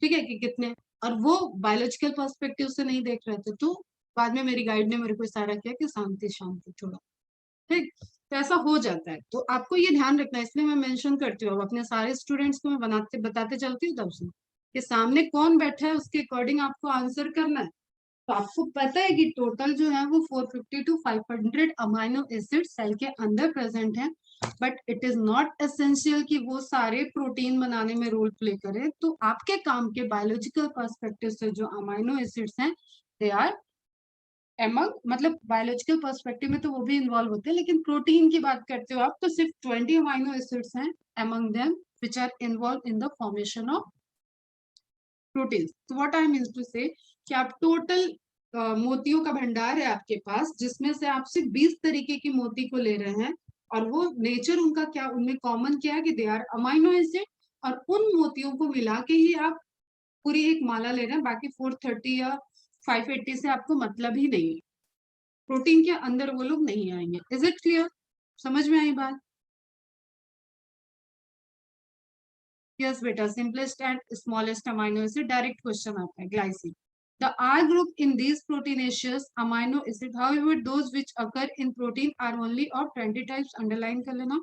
ठीक है, कि कितने, और वो बायोलॉजिकल पर्सपेक्टिव से नहीं देख रहे थे। तो बाद में मेरी गाइड ने मेरे को इशारा किया कि शांति शांति थोड़ा, ठीक, तो ऐसा हो जाता है। तो आपको ये ध्यान रखना है, इसलिए मैं मेंशन करती हूँ, अपने सारे स्टूडेंट्स को मैं बताते चलती हूँ तब से कि सामने कौन बैठा है उसके अकॉर्डिंग आपको आंसर करना है। तो आपको पता है कि टोटल जो है वो 450 to 500 अमाइनो एसिड सेल के अंदर प्रेजेंट है, but it is not essential कि वो सारे प्रोटीन बनाने में रोल प्ले करें। तो आपके काम के बायोलॉजिकल पर्सपेक्टिव से जो अमाइनो एसिड्स हैं दे आर एमंग, मतलब बायोलॉजिकल पर्सपेक्टिव में तो वो भी इन्वॉल्व होते हैं, लेकिन प्रोटीन की बात करते हो आप तो सिर्फ 20 अमाइनो एसिड्स हैं among them which are involve in the formation of protein. तो what I mean to say कि आप टोटल मोतियों का भंडार है आपके पास, जिसमें से आप सिर्फ 20 तरीके की मोती को ले रहे हैं, और वो नेचर उनका क्या, उनमें कॉमन क्या है कि दे आर अमाइनो एसिड, और उन मोतियों को मिला के ही आप पूरी एक माला ले रहे हैं, बाकी 430 या 580 से आपको मतलब ही नहीं है, प्रोटीन के अंदर वो लोग नहीं आएंगे। Is it clear? समझ में आई बात? यस बेटा, simplest and smallest amino acid, direct question आता है, glycine. The R group in these proteinaceous amino acid, however, those which occur in protein are only of 20 types. Underline कर लेना.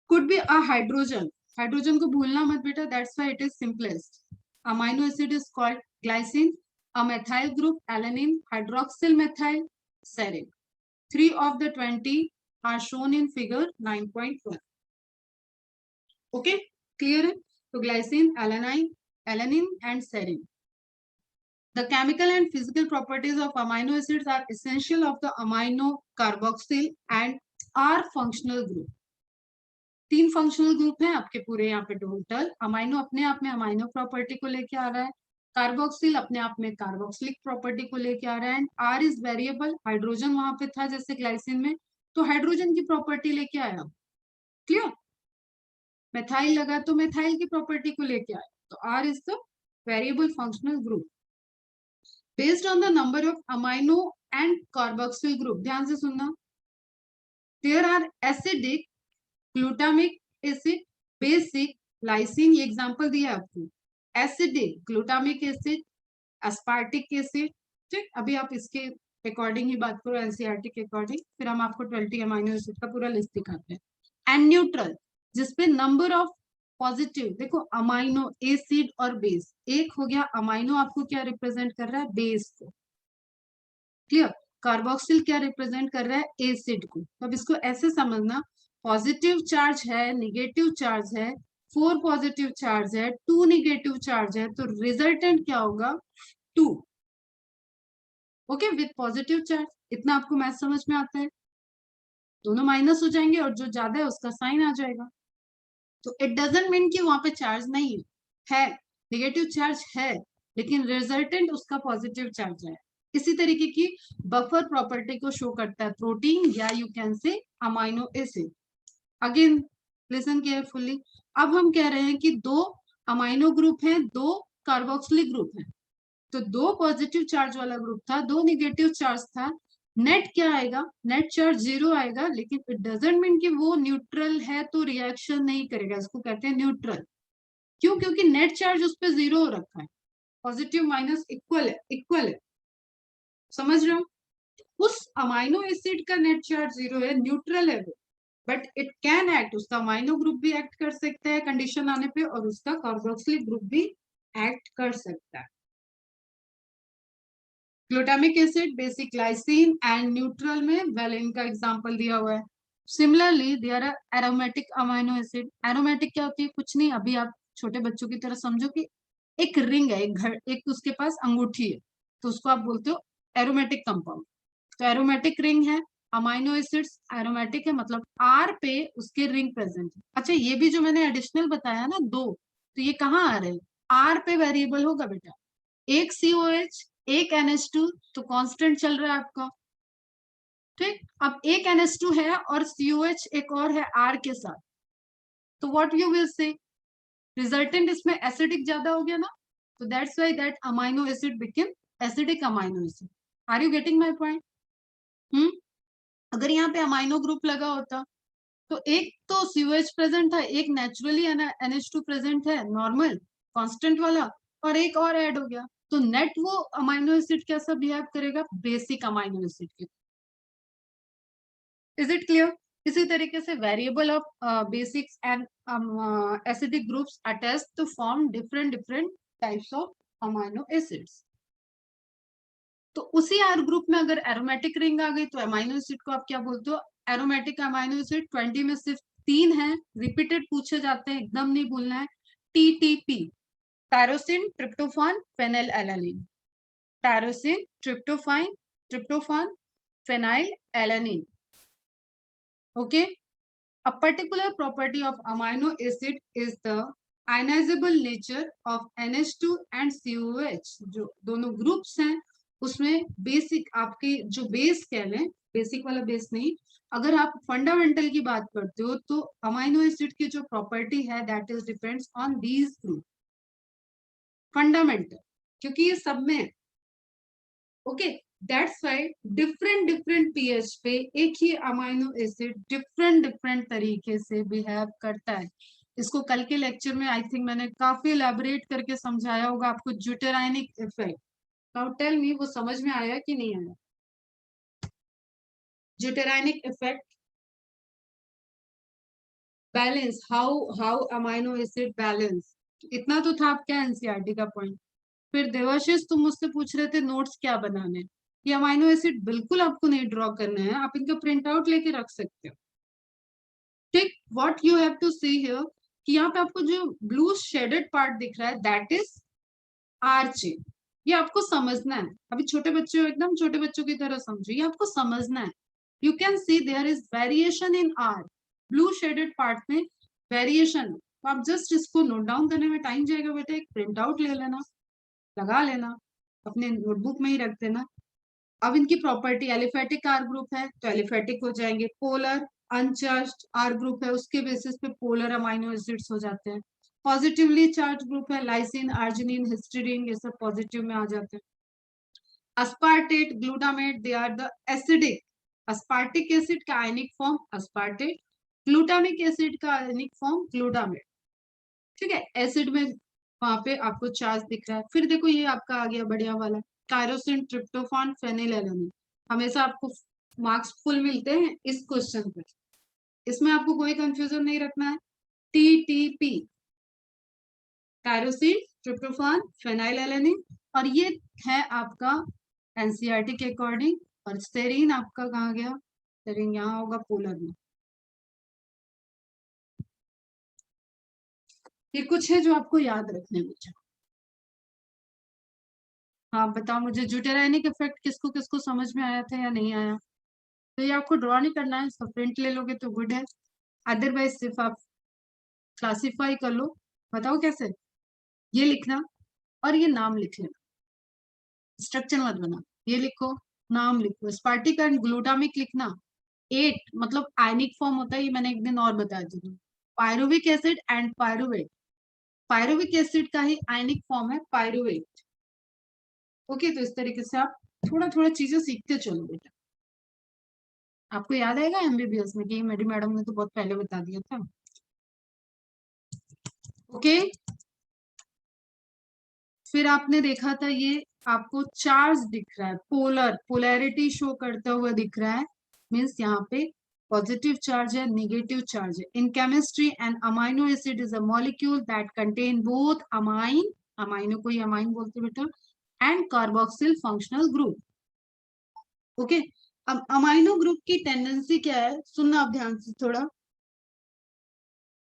Could be a hydrogen. Hydrogen को भूलना मत बेटा. That's why it is simplest. Amino acid is called glycine. A methyl group, alanine, hydroxyl methyl, serine. 3 of the 20 are shown in figure 9.1. Okay, clear है? तो glycine, alanine and serine. The chemical and physical properties of amino acids are essential of the amino carboxyl and are functional group. 3 functional group हैं आपके पूरे यहाँ पे total. Amino अपने आप में अमाइनो प्रॉपर्टी को लेके आ रहा है, कार्बोक्सिल अपने आप में कार्बोक्सिलिक प्रॉपर्टी को लेके आ रहा है, and R is variable, hydrogen वहां पे था जैसे ग्लाइसिन में, तो हाइड्रोजन की प्रॉपर्टी लेके आया। क्लियर? मेथाइल लगा तो मेथाइल की प्रॉपर्टी को लेके आया, तो R is the variable functional group based on the number of amino and carboxyl group. ध्यान से सुनना, there are acidic, glutamic acid, basic, lysine, ये एग्जांपल दिया आपको, acidic, glutamic acid, aspartic acid, ठीक। अभी आप इसके अकॉर्डिंग ही बात करो, एनसीईआरटी के अकॉर्डिंग, फिर हम आपको 20 अमाइनो एसिड का पूरा लिस्ट दिखाते हैं। एंड न्यूट्रल, जिसपे नंबर ऑफ पॉजिटिव, देखो अमाइनो एसिड और बेस, एक हो गया अमाइनो, आपको क्या रिप्रेजेंट कर रहा है, बेस को, क्लियर। कार्बोक्सिल क्या रिप्रेजेंट कर रहा है, एसिड को। तो अब इसको ऐसे समझना, पॉजिटिव चार्ज है, निगेटिव चार्ज है, 4 पॉजिटिव चार्ज है, 2 निगेटिव चार्ज है, तो रिजल्टेंट क्या होगा, 2, ओके, विथ पॉजिटिव चार्ज। इतना आपको मैथ समझ में आता है, दोनों माइनस हो जाएंगे और जो ज्यादा है उसका साइन आ जाएगा। तो इट डजंट मीन कि वहां पे चार्ज नहीं है, निगेटिव चार्ज है, लेकिन रिजल्टेंट उसका पॉजिटिव चार्ज है। इसी तरीके की बफर प्रॉपर्टी को शो करता है प्रोटीन, या you can say amino acid. Again listen carefully, अब हम कह रहे हैं कि 2 अमाइनो ग्रुप हैं, 2 कार्बोक्सिलिक ग्रुप हैं। तो 2 पॉजिटिव चार्ज वाला ग्रुप था, 2 निगेटिव चार्ज था, नेट क्या आएगा, नेट चार्ज 0 आएगा, लेकिन इट डजंट मीन कि वो न्यूट्रल है तो रिएक्शन नहीं करेगा, इसको कहते हैं न्यूट्रल। क्यों, क्योंकि नेट चार्ज उस पर 0 हो रखा है, पॉजिटिव माइनस इक्वल है, इक्वल है, समझ रहे हो। उस अमाइनो एसिड का नेट चार्ज 0 है, न्यूट्रल है वो, बट इट कैन एक्ट, उसका अमाइनो ग्रुप भी एक्ट कर सकता है कंडीशन आने पे, और उसका कार्बोक्सिलिक ग्रुप भी एक्ट कर सकता है। Glutamic acid, basic lysine, and neutral में वेलिन का एग्जांपल दिया हुआ है। Similarly there are aromatic amino acid. Aromatic क्या होती है, कुछ नहीं, अभी आप छोटे बच्चों की तरह समझो कि एक रिंग है, एक घर, एक उसके पास अंगूठी है, तो उसको आप बोलते हो एरोमेटिक कंपाउंड। तो एरोमेटिक रिंग है, अमाइनो एसिड्स एरोमेटिक है, मतलब आर पे उसके रिंग प्रेजेंट है। अच्छा, ये भी जो मैंने एडिशनल बताया ना 2, तो ये कहाँ आ रहे हैं, आर पे वेरिएबल होगा बेटा, एक COH, एक NH2, तो कांस्टेंट चल रहा है आपका, ठीक। अब एक NH2 है और COH एक और है R के साथ, तो what you will say, resultant इसमें एसिडिक ज्यादा हो गया ना, तो that's why that amino acid became acidic amino acid. Are you getting my point. अगर यहाँ पे अमाइनो ग्रुप लगा होता, तो एक तो COH प्रेजेंट था, एक नेचुरली NH2 प्रेजेंट है, नॉर्मल कांस्टेंट वाला, और एक और ऐड हो गया, तो नेट वो अमाइनो एसिड कैसा बिहेव करेगा, बेसिक अमाइनो एसिड के। Is it clear. इसी तरीके से variable of basics and acidic groups attach to form different different types of amino acids. तो उसी आर ग्रुप में अगर एरोमेटिक रिंग आ गई, तो अमाइनो एसिड को आप क्या बोलते हो, एरोमेटिक अमाइनो एसिड। 20 में सिर्फ 3 है, रिपीटेड पूछे जाते हैं, एकदम नहीं भूलना है। TTP, tyrosine, tryptophan, phenylalanine. Tyrosine, tryptophan, phenylalanine, okay. A particular property of amino acid is the ionizable nature of NH2 and COH। जो दोनों ग्रुप्स हैं उसमें बेसिक आपके जो बेस कह लें, बेसिक वाला बेस नहीं, अगर आप फंडामेंटल की बात करते हो, तो अमाइनो एसिड की जो प्रॉपर्टी है that is depends on these group, fundamental, क्योंकि ये सब में, okay. That's why different different pH पे एक ही अमाइनो एसिड डिफरेंट डिफरेंट तरीके से बिहेव करता है। इसको कल के लेक्चर में आई थिंक मैंने काफी एलैबोरेट करके समझाया होगा आपको, zwitterionic effect. Now tell me, वो समझ में आया कि नहीं आया, zwitterionic effect, balance, how amino acid balance, इतना तो था आपका एनसीईआरटी का पॉइंट। फिर देवाशीष, तुम मुझसे पूछ रहे थे नोट्स क्या बनाने, ये अमाइनो एसिड बिल्कुल आपको नहीं ड्रॉ करना है, आप इनका प्रिंट आउट लेके रख सकते हो, ठीक। What you have to see here, कि यहाँ पे आपको जो ब्लू शेडेड पार्ट दिख रहा है दैट इज आर चेन, ये आपको समझना है। अभी छोटे बच्चे हो, एकदम छोटे बच्चों की तरह समझो, ये आपको समझना है। You can see there is variation in R, blue shaded part में वेरिएशन, तो आप जस्ट इसको नोट डाउन करने में टाइम जाएगा बेटा, एक प्रिंट आउट ले लेना, लगा लेना, अपने नोटबुक में ही रख देना। अब इनकी प्रॉपर्टी, एलिफेटिक आर ग्रुप है तो एलिफेटिक हो जाएंगे, पोलर अनचार्ज्ड आर ग्रुप है उसके बेसिस पे पोलर अमाइनो एसिड्स हो जाते हैं, पॉजिटिवली चार्ज ग्रुप है, लाइसिन, आर्जिनिन, हिस्टीडीन, ये सब पॉजिटिव में आ जाते हैं। Aspartate, glutamate, they are the acidic, aspartic acid का ionic form aspartate, glutamic acid का आयनिक फॉर्म ग्लूटामेट, ठीक है। एसिड में वहां पे आपको चार्ज दिख रहा है। फिर देखो ये आपका आ गया बढ़िया वाला, टायरोसिन, ट्रिप्टोफान, फेनिलएलानिन, हमेशा आपको मार्क्स फुल मिलते हैं इस क्वेश्चन पे, इसमें आपको कोई कंफ्यूजन नहीं रखना है। टीटीपी, टायरोसिन, ट्रिप्टोफान, फेनाइलएलेनिन, और ये है आपका एनसीईआरटी के अकॉर्डिंग। और सेरीन आपका कहाँ गया, सेरीन यहाँ होगा पोलर में। ये कुछ है जो आपको याद रखने में। हाँ बताओ मुझे, ज्यूटेराइनिक इफेक्ट किसको किसको समझ में आया था या नहीं आया? तो ये आपको ड्रॉ नहीं करना है, इसका प्रिंट ले लोगे तो गुड है, अदरवाइज सिर्फ आप क्लासिफाई कर लो। बताओ कैसे, ये लिखना और ये नाम लिख लेना, स्ट्रक्चर मत बना। ये लिखो, नाम लिखो, स्पार्टिक एंड ग्लूटामिक लिखना। 8 मतलब आयनिक फॉर्म होता है, ये मैंने एक दिन और बता दी। Pyruvic acid and pyruvate, pyruvic acid का ही आयनिक फॉर्म है पायरुवेट। ओके, तो इस तरीके से आप थोड़ा थोड़ा चीजें सीखते चलो बेटा। आपको याद आएगा एमबीबीएस में कि मेरी मैडम ने तो बहुत पहले बता दिया था। ओके, फिर आपने देखा था ये आपको चार्ज दिख रहा है, पोलर, पोलैरिटी शो करता हुआ दिख रहा है, मीन्स यहाँ पे पॉजिटिव चार्ज है, नेगेटिव चार्ज है। In chemistry an amino acid is a molecule that contain both amine, amino को ही अमाइन बोलते बेटा, and carboxyl functional group. Okay, अब अमाइनो ग्रुप की टेंडेंसी क्या है, सुनना आप ध्यान से थोड़ा।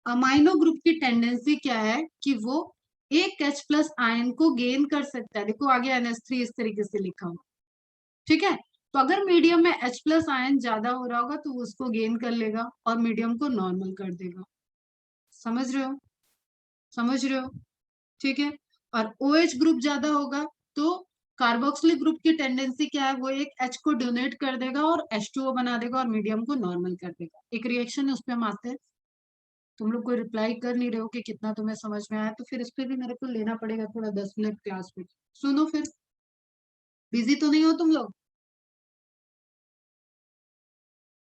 अमाइनो ग्रुप की टेंडेंसी क्या है कि वो एक H प्लस आयन को गेन कर सकता है। देखो आगे NH3 इस तरीके से लिखा हुआ, ठीक है। तो अगर मीडियम में H प्लस आयन ज्यादा हो रहा होगा तो वो उसको गेन कर लेगा और मीडियम को नॉर्मल कर देगा। समझ रहे हो, समझ रहे हो, ठीक है। और OH ग्रुप ज्यादा होगा तो कार्बोक्सिलिक ग्रुप की टेंडेंसी क्या है, वो एक H को डोनेट कर देगा और H2O बना देगा और मीडियम को नॉर्मल कर देगा। एक रिएक्शन है, उस पर हम आते हैं। तुम लोग कोई रिप्लाई कर नहीं रहे हो कि कितना तुम्हें समझ में आया, तो फिर इस पे भी मेरे को लेना पड़ेगा थोड़ा 10 मिनट क्लास में। सुनो फिर, बिजी तो नहीं हो तुम लोग?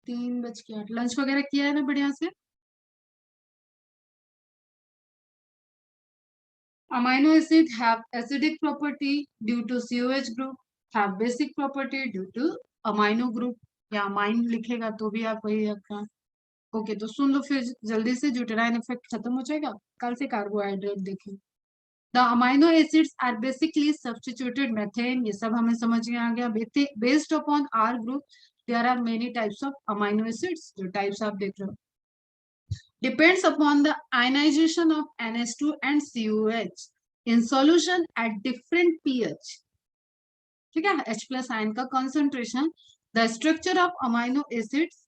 3:08, लंच वगैरह किया है ना बढ़िया से? Amino acid have acidic property due to COH group, have basic property due to amino group, या अमाइन लिखेगा तो भी आप वही रखना। ओके, तो सुन लो फिर जल्दी से, ज्यूटेराइन इफेक्ट खत्म हो जाएगा, कल से कार्बोहाइड्रेट देखें। The amino acids are basically substituted methane, ये सब हमें समझ में आ गया। Based upon R group, there are many types of amino acids, जो types आप देख रहे हो। Depends upon the ionization of NH2 and COH in solution at different pH, ठीक है। H plus ion का concentration, the structure of amino acids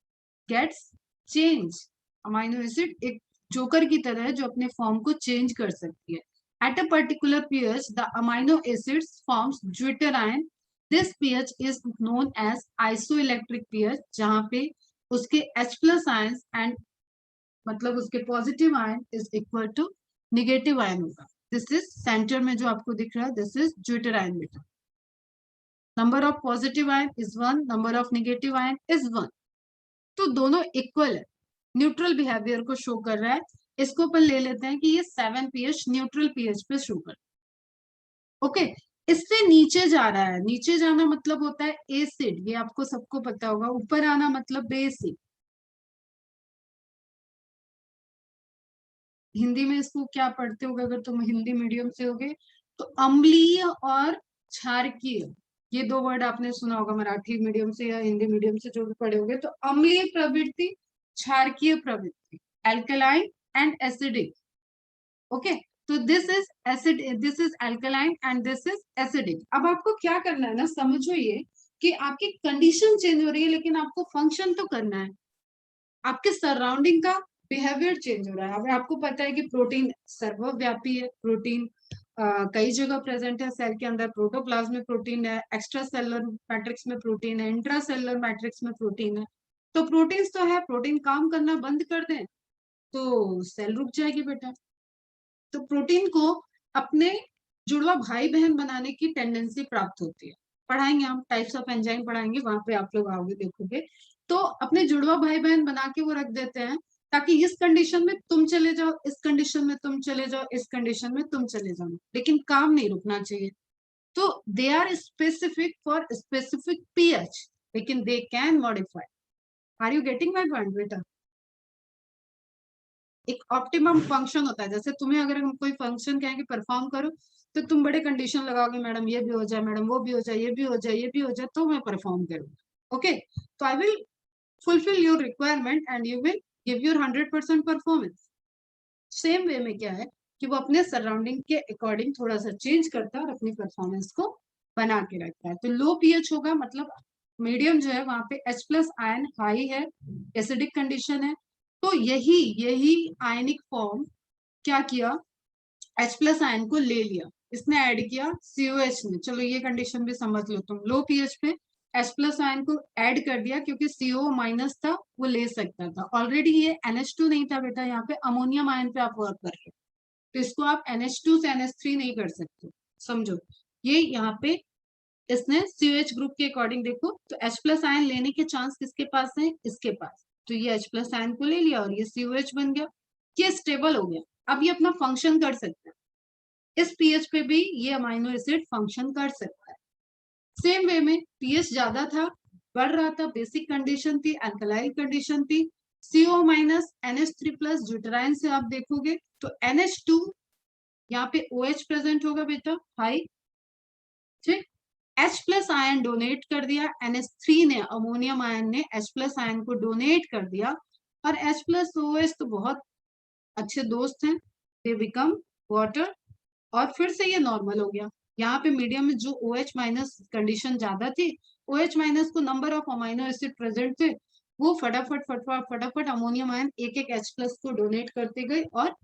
gets changed। Amino acid एक joker की तरह है जो अपने फॉर्म को चेंज कर सकती है। At a particular pH, the amino acids forms deuterion. This pH is known as isoelectric pH, जहाँ पे उसके H plus ions and मतलब उसके positive ion is equal to negative ion होगा। दिस इज सेंटर में जो आपको दिख रहा है, दिस इज ज्यूटेराइन बेटा। Number of positive ion is 1, number of negative ion is 1, तो दोनों इक्वल है, न्यूट्रल बिहेवियर को शो कर रहा है। इसको अपन ले लेते हैं कि ये 7 pH न्यूट्रल pH पे शो कर, ओके। इससे नीचे जा रहा है, नीचे जाना मतलब होता है एसिड, ये आपको सबको पता होगा। ऊपर आना मतलब बेसिक। हिंदी में इसको क्या पढ़ते होगे अगर तुम हिंदी मीडियम से होगे तो, अम्लीय और क्षारकीय, ये दो वर्ड आपने सुना होगा मराठी मीडियम से या हिंदी मीडियम से जो भी पढ़े होंगे। तो अम्लीय प्रवृत्ति, क्षारकीय प्रवृत्ति, एल्कलाइन एंड एसिडिक, ओके। तो this is acid, this is alkaline and this is acidic. अब आपको क्या करना है ना, समझो ये कि आपकी कंडीशन चेंज हो रही है लेकिन आपको फंक्शन तो करना है। आपके सराउंडिंग का बिहेवियर चेंज हो रहा है। अब आपको पता है कि प्रोटीन सर्वव्यापी है, प्रोटीन कई जगह प्रेजेंट है सेल के अंदर। प्रोटोप्लाज्म में प्रोटीन है, एक्स्ट्रा सेलुलर मैट्रिक्स में प्रोटीन है, इंट्रा सेलुलर मैट्रिक्स में प्रोटीन है। तो प्रोटीन्स तो है, प्रोटीन काम करना बंद कर दें तो सेल रुक जाएगी बेटा। तो प्रोटीन को अपने जुड़वा भाई बहन बनाने की टेंडेंसी प्राप्त होती है। पढ़ाएंगे हम, टाइप्स ऑफ एंजाइम पढ़ाएंगे, वहां पे आप लोग आओगे देखोगे। तो अपने जुड़वा भाई बहन बना के वो रख देते हैं ताकि इस कंडीशन में तुम चले जाओ, इस कंडीशन में तुम चले जाओ, इस कंडीशन में तुम चले जाओ, लेकिन काम नहीं रुकना चाहिए। तो they are specific for specific pH. लेकिन they can modify. Are you getting my point बेटा? एक ऑप्टिमम फंक्शन होता है, जैसे तुम्हें अगर हम कोई फंक्शन कहेंगे परफॉर्म करो, तो तुम बड़े कंडीशन लगाओगे, मैडम ये भी हो जाए, मैडम वो भी हो जाए, ये भी हो जाए, ये भी हो जाए, तो मैं परफॉर्म करूंगा। ओके, तो I will fulfil your requirement and you will give your 100% performance. Same way में क्या है कि वो अपने सराउंडिंग के अकॉर्डिंग थोड़ा सा चेंज करता है और अपनी परफॉर्मेंस को बना के रखता है। तो लो पीएच होगा मतलब मीडियम जो है वहां पे H प्लस आयन हाई है, एसिडिक कंडीशन है। तो यही यही आयनिक फॉर्म क्या किया, H प्लस आयन को ले लिया, इसने ऐड किया COH में। चलो ये कंडीशन भी समझ लो तुम, लो पीएच पे H प्लस आयन को ऐड कर दिया क्योंकि CO माइनस था वो ले सकता था। ऑलरेडी ये NH2 नहीं था बेटा, यहाँ पे अमोनियम आयन पे आप वर्क कर रहे हो, तो इसको आप NH2 से NH3 नहीं कर सकते, समझो। ये यहाँ पे इसने COH ग्रुप के अकॉर्डिंग देखो तो H प्लस आयन लेने के चांस किसके पास है, इसके पास। तो ये H प्लस आयन को ले लिया और ये COH बन गया, ये स्टेबल हो गया। अब ये अपना फंक्शन कर सकता है, इस पीएच पे भी ये अमाइनो एसिड फंक्शन कर सकता है। सेम वे में पीएच ज्यादा था, बढ़ रहा था, बेसिक कंडीशन थी, अल्कलाइल कंडीशन थी, CO माइनस NH3 प्लस ज्यूटराइन से आप देखोगे तो NH2 यहाँ पे OH प्रेजेंट होगा बेटा हाई, ठीक। H प्लस आयन डोनेट कर दिया, NH3 ने अमोनियम आयन ने H प्लस आयन को डोनेट कर दिया, और H प्लस OH तो बहुत अच्छे दोस्त हैं, दे बिकम वाटर, और फिर से ये नॉर्मल हो गया। यहाँ पे मीडियम में जो OH माइनस कंडीशन ज्यादा थी, OH माइनस को number of amino acid present थे, वो फटाफट फटाफट फटाफट अमोनियम आयन एक एक H प्लस को डोनेट करते गए और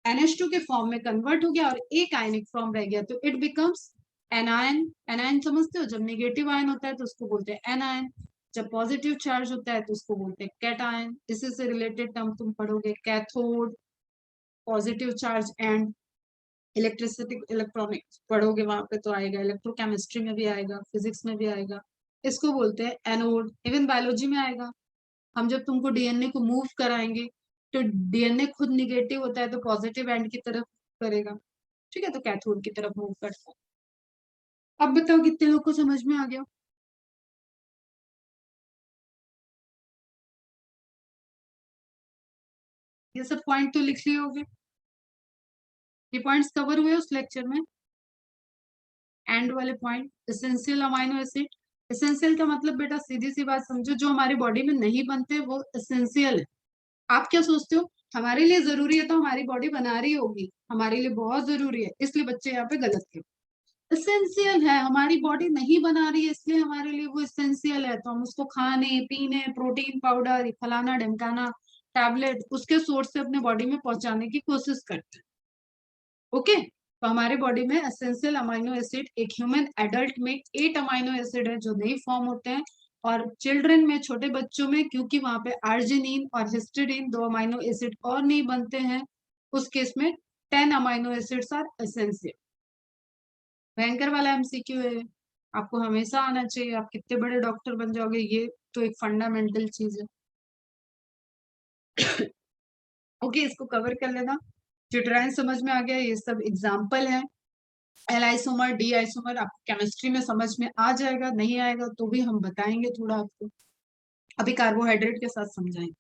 NH2 के फॉर्म में कन्वर्ट हो गया और एक आयनिक फॉर्म रह गया, तो इट बिकम्स एनायन। एनायन समझते हो, जब नेगेटिव आयन होता है तो उसको बोलते हैं एनायन, जब पॉजिटिव चार्ज होता है तो उसको बोलते हैं कैटायन। इसी से रिलेटेड टर्म तुम पढ़ोगे, cathode, positive charge and electricity, electronics पढ़ोगे वहां पे तो आएगा, इलेक्ट्रोकेमिस्ट्री में भी आएगा, फिजिक्स में भी आएगा। इसको बोलते हैं एनोड, इवन बायोलॉजी में आएगा। हम जब तुमको डीएनए को मूव कराएंगे तो डीएनए खुद निगेटिव होता है तो पॉजिटिव एंड की तरफ करेगा, ठीक है, तो कैथोड की तरफ मूव करता है। अब बताओ कितने लोग को समझ में आ गया? ये सब पॉइंट तो लिख लिए होगे, ये पॉइंट्स कवर हुए उस लेक्चर में। एंड वाले point, essential amino acid. Essential का मतलब बेटा सीधी सी बात समझो, जो हमारी बॉडी में नहीं बनते वो एसेंशियल है। आप क्या सोचते हो हमारे लिए जरूरी है तो हमारी बॉडी बना रही होगी, हमारे लिए बहुत जरूरी है, इसलिए बच्चे यहाँ पे गलत थे। एसेंशियल है, हमारी बॉडी नहीं बना रही है इसलिए हमारे लिए वो एसेंशियल है, तो हम उसको खाने पीने, प्रोटीन पाउडर, फलाना ढमकाना, टैबलेट उसके सोर्स से अपने बॉडी में पहुंचाने की कोशिश करते हैं। ओके, तो हमारे बॉडी में एसेंशियल अमाइनो एसिड, एक ह्यूमन एडल्ट में 8 अमाइनो एसिड है जो नहीं फॉर्म होते हैं, और चिल्ड्रन में, छोटे बच्चों में, क्योंकि वहां पे आर्जिनिन और हिस्टिडीन 2 अमाइनो एसिड और नहीं बनते हैं, उस केस में 10 अमाइनो एसिड्स आर एसेंशियल। भयंकर वाला एमसीक्यू है, आपको हमेशा आना चाहिए, आप कितने बड़े डॉक्टर बन जाओगे, ये तो एक फंडामेंटल चीज है। ओके, इसको कवर कर लेना। ट्यूटराइन समझ में आ गया, ये सब एग्जाम्पल है। एल आइसोमर, डी आइसोमर आपको केमिस्ट्री में समझ में आ जाएगा, नहीं आएगा तो भी हम बताएंगे थोड़ा आपको, अभी कार्बोहाइड्रेट के साथ समझाएंगे।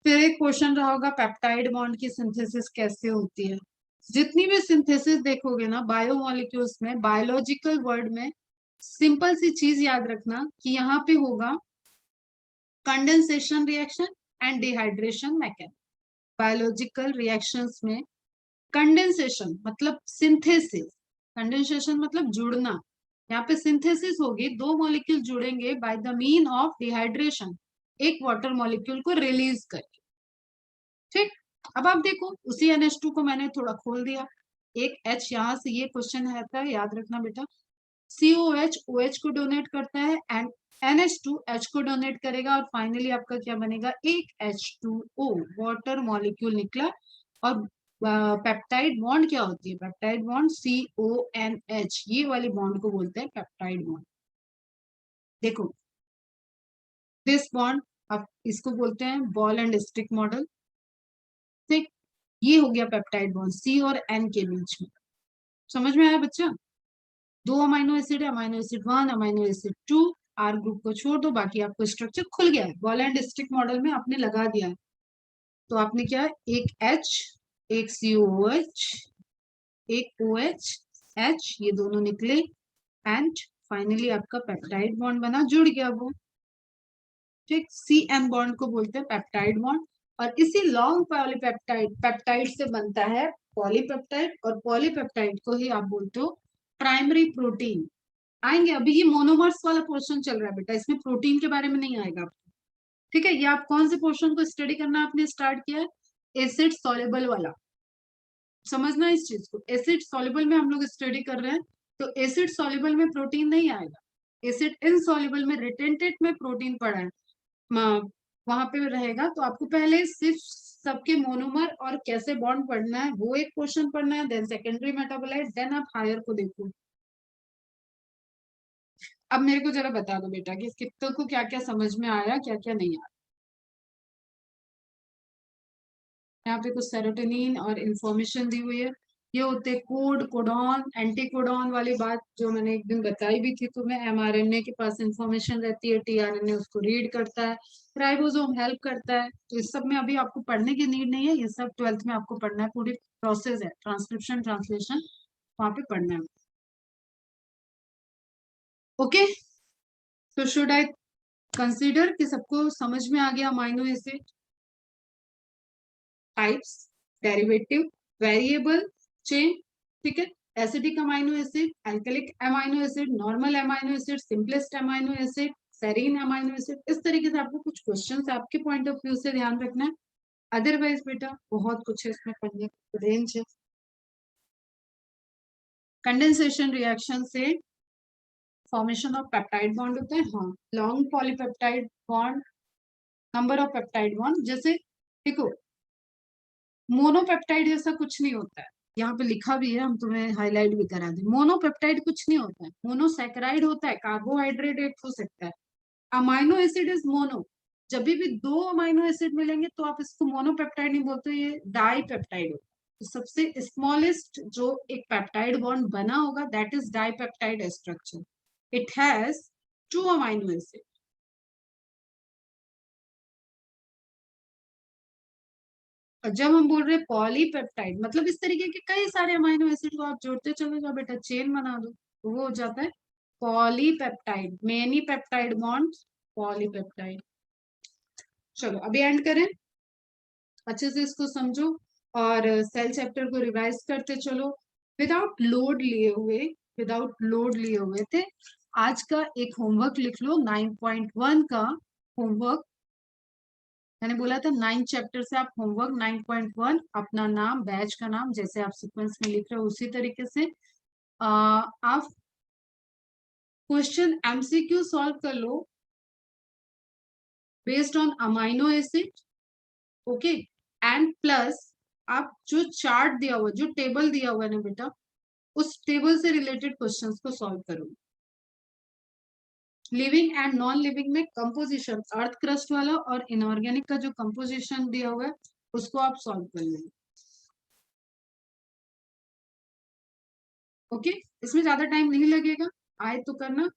फिर एक क्वेश्चन रहा होगा, पेप्टाइड बॉन्ड की सिंथेसिस कैसे होती है। जितनी भी सिंथेसिस देखोगे ना बायोमोलिक्यूल्स में, बायोलॉजिकल वर्ड में, सिंपल सी चीज याद रखना कि यहाँ पे होगा condensation reaction and dehydration mechanism. Biological reactions में कंडेंसेशन मतलब सिंथेसिस, कंडेंसेशन मतलब जुड़ना, यहाँ पे सिंथेसिस होगी, दो मॉलिक्यूल जुड़ेंगे by the mean of dehydration, एक वाटर मॉलिक्यूल को रिलीज करके, ठीक। अब आप देखो उसी NH2 को मैंने थोड़ा खोल दिया, एक H यहाँ से, ये क्वेश्चन है था याद रखना बेटा, COH OH को डोनेट करता है एंड NH2 H को डोनेट करेगा, और फाइनली आपका क्या बनेगा, एक H2O वाटर मॉलिक्यूल निकला। और पेप्टाइड बॉन्ड क्या होती है, पेप्टाइड बॉन्ड CONH, ये वाली बॉन्ड को बोलते हैं पेप्टाइड बॉन्ड। देखो दिस बॉन्ड, आप इसको बोलते हैं बॉल एंड स्टिक मॉडल, ठीक। ये हो गया पेप्टाइड बॉन्ड C और N के बीच में, समझ में आया बच्चा? दो अमाइनो एसिड है, amino acid 1, amino acid 2, R group को छोड़ दो, बाकी आपको स्ट्रक्चर खुल गया है, बॉल एंड स्टिक मॉडल में आपने लगा दिया है। तो आपने क्या है, एक H, एक COOH, एक OH, H, ये दोनों निकले, एंड फाइनली आपका पेप्टाइड बॉन्ड बना, जुड़ गया वो। ठीक, CN बॉन्ड को बोलते हैं पेप्टाइड बॉन्ड, और इसी लॉन्ग पॉलीपेप्टाइड पेप्टाइड से बनता है पॉलीपेप्टाइड, और पॉलीपेप्टाइड को ही आप बोलते हो प्राइमरी प्रोटीन। आएंगे, अभी ये मोनोमर्स वाला पोर्शन चल रहा है बेटा, इसमें प्रोटीन के बारे में नहीं आएगा। ठीक है, ये आप कौन से पोर्शन को स्टडी करना आपने स्टार्ट किया है, एसिड सॉल्युबल वाला, समझना इस चीज को। एसिड सॉल्युबल में हम लोग स्टडी कर रहे हैं, तो एसिड सॉल्युबल में प्रोटीन नहीं आएगा, एसिड इनसॉल्युबल में रिटेंटेट में प्रोटीन पड़ा है, वहां पे रहेगा। तो आपको पहले सिर्फ सबके मोनोमर और कैसे बॉन्ड पढ़ना है वो एक क्वेश्चन पढ़ना है, देन सेकेंडरी मेटाबोलाइट, देन आप हायर को देखो। अब मेरे को जरा बता दो बेटा कि कितनों को क्या क्या समझ में आया, क्या क्या नहीं आया। यहाँ पे कुछ सेरोटोनिन और इंफॉर्मेशन दी हुई है, ये होते कोड, कोडॉन, एंटी कोडॉन वाली बात जो मैंने एक दिन बताई भी थी तुम्हें। mRNA के पास इंफॉर्मेशन रहती है, tRNA उसको रीड करता है, राइबोसोम हेल्प करता है। तो इस सब में अभी आपको पढ़ने की नीड नहीं है, ये सब 12th में आपको पढ़ना है, पूरी प्रोसेस है, ट्रांसक्रिप्शन ट्रांसलेशन वहां पे पढ़ना है। ओके, तो शुड आई कंसिडर कि सबको समझ में आ गया amino acid types, derivative, variable, chain. ठीक है, acidic amino acid, alkalic amino acid, normal amino acid, simplest amino acid, serine amino acid, इस तरीके से आपको कुछ क्वेश्चन आपके पॉइंट ऑफ व्यू से ध्यान रखना है। अदरवाइज बेटा बहुत कुछ है इसमें पढ़ने की रेंज है। कंडेंसेशन रिएक्शन से फॉर्मेशन ऑफ पेप्टाइड बॉन्ड होता है, हाँ, long polypeptide bond, number of peptide bond. जैसे देखो, मोनोपेप्टाइड जैसा कुछ नहीं होता है, यहाँ पे लिखा भी है, हम तुम्हें हाईलाइट भी करा दें। मोनोपेप्टाइड कुछ नहीं होता है, मोनोसैकेराइड होता है, कार्बोहाइड्रेट एक हो सकता है। अमाइनो एसिड इज मोनो, जब भी दो अमाइनो एसिड मिलेंगे तो आप इसको मोनोपेप्टाइड नहीं बोलते, ये डाईपेप्टाइड होता है। तो सबसे स्मॉलेस्ट जो एक पेप्टाइड बॉन्ड बना होगा that is dipeptide structure, it has 2 amino acid. और जब हम बोल रहे हैं पॉलीपेप्टाइड, मतलब इस तरीके के कई सारे अमाइनो एसिड को आप जोड़ते चले जाओ बेटा, चेन बना दो, तो वो हो जाता है polypeptide, many peptide bonds, polypeptide. चलो अभी एंड करें, अच्छे से इसको समझो और सेल चैप्टर को रिवाइज करते चलो। विदाउट लोड लिए हुए, विदाउट लोड लिए हुए थे, आज का एक होमवर्क लिख लो, 9.1 का होमवर्क। मैंने बोला था 9 चैप्टर से आप होमवर्क 9.1, अपना नाम, बैच का नाम, जैसे आप सीक्वेंस में लिख रहे हो उसी तरीके से आप क्वेश्चन एमसीक्यू सॉल्व कर लो based on amino acid. Okay, and plus आप जो चार्ट दिया हुआ, जो टेबल दिया हुआ है ना बेटा, उस टेबल से रिलेटेड क्वेश्चंस को सॉल्व करो। लिविंग एंड नॉन लिविंग में कंपोजिशन, अर्थ क्रस्ट वाला और इनऑर्गेनिक का जो कंपोजिशन दिया हुआ है उसको आप सॉल्व कर लेंगे। ओके, इसमें ज्यादा टाइम नहीं लगेगा, आए तो करना।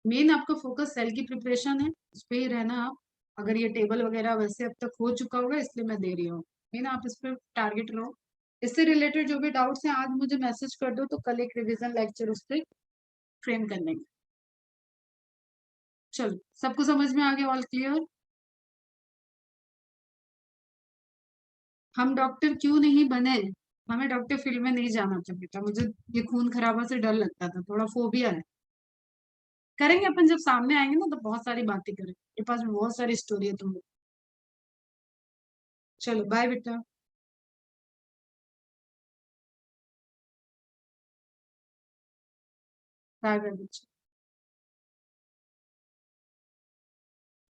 मेन आपका फोकस सेल की प्रिपरेशन है, उस पर ही रहना आप। अगर ये टेबल वगैरह वैसे अब तक हो चुका होगा इसलिए मैं दे रही हूँ, मेन आप इस पर टारगेट रहो। इससे रिलेटेड जो भी डाउट्स हैं आज मुझे मैसेज कर दो, तो कल एक रिवीजन लेक्चर उस पर फ्रेम कर लेंगे। चलो, सबको समझ में आ गया, ऑल क्लियर। हम डॉक्टर क्यों नहीं बने, हमें डॉक्टर फील्ड में नहीं जाना था बेटा, मुझे ये खून खराबा से डर लगता था, थोड़ा फोबिया है। करेंगे अपन, जब सामने आएंगे ना तो बहुत सारी बातें करेंगे, मेरे पास भी बहुत सारी स्टोरी है तुम लोग। चलो बाय बेटा। बाय बाय बच्चे।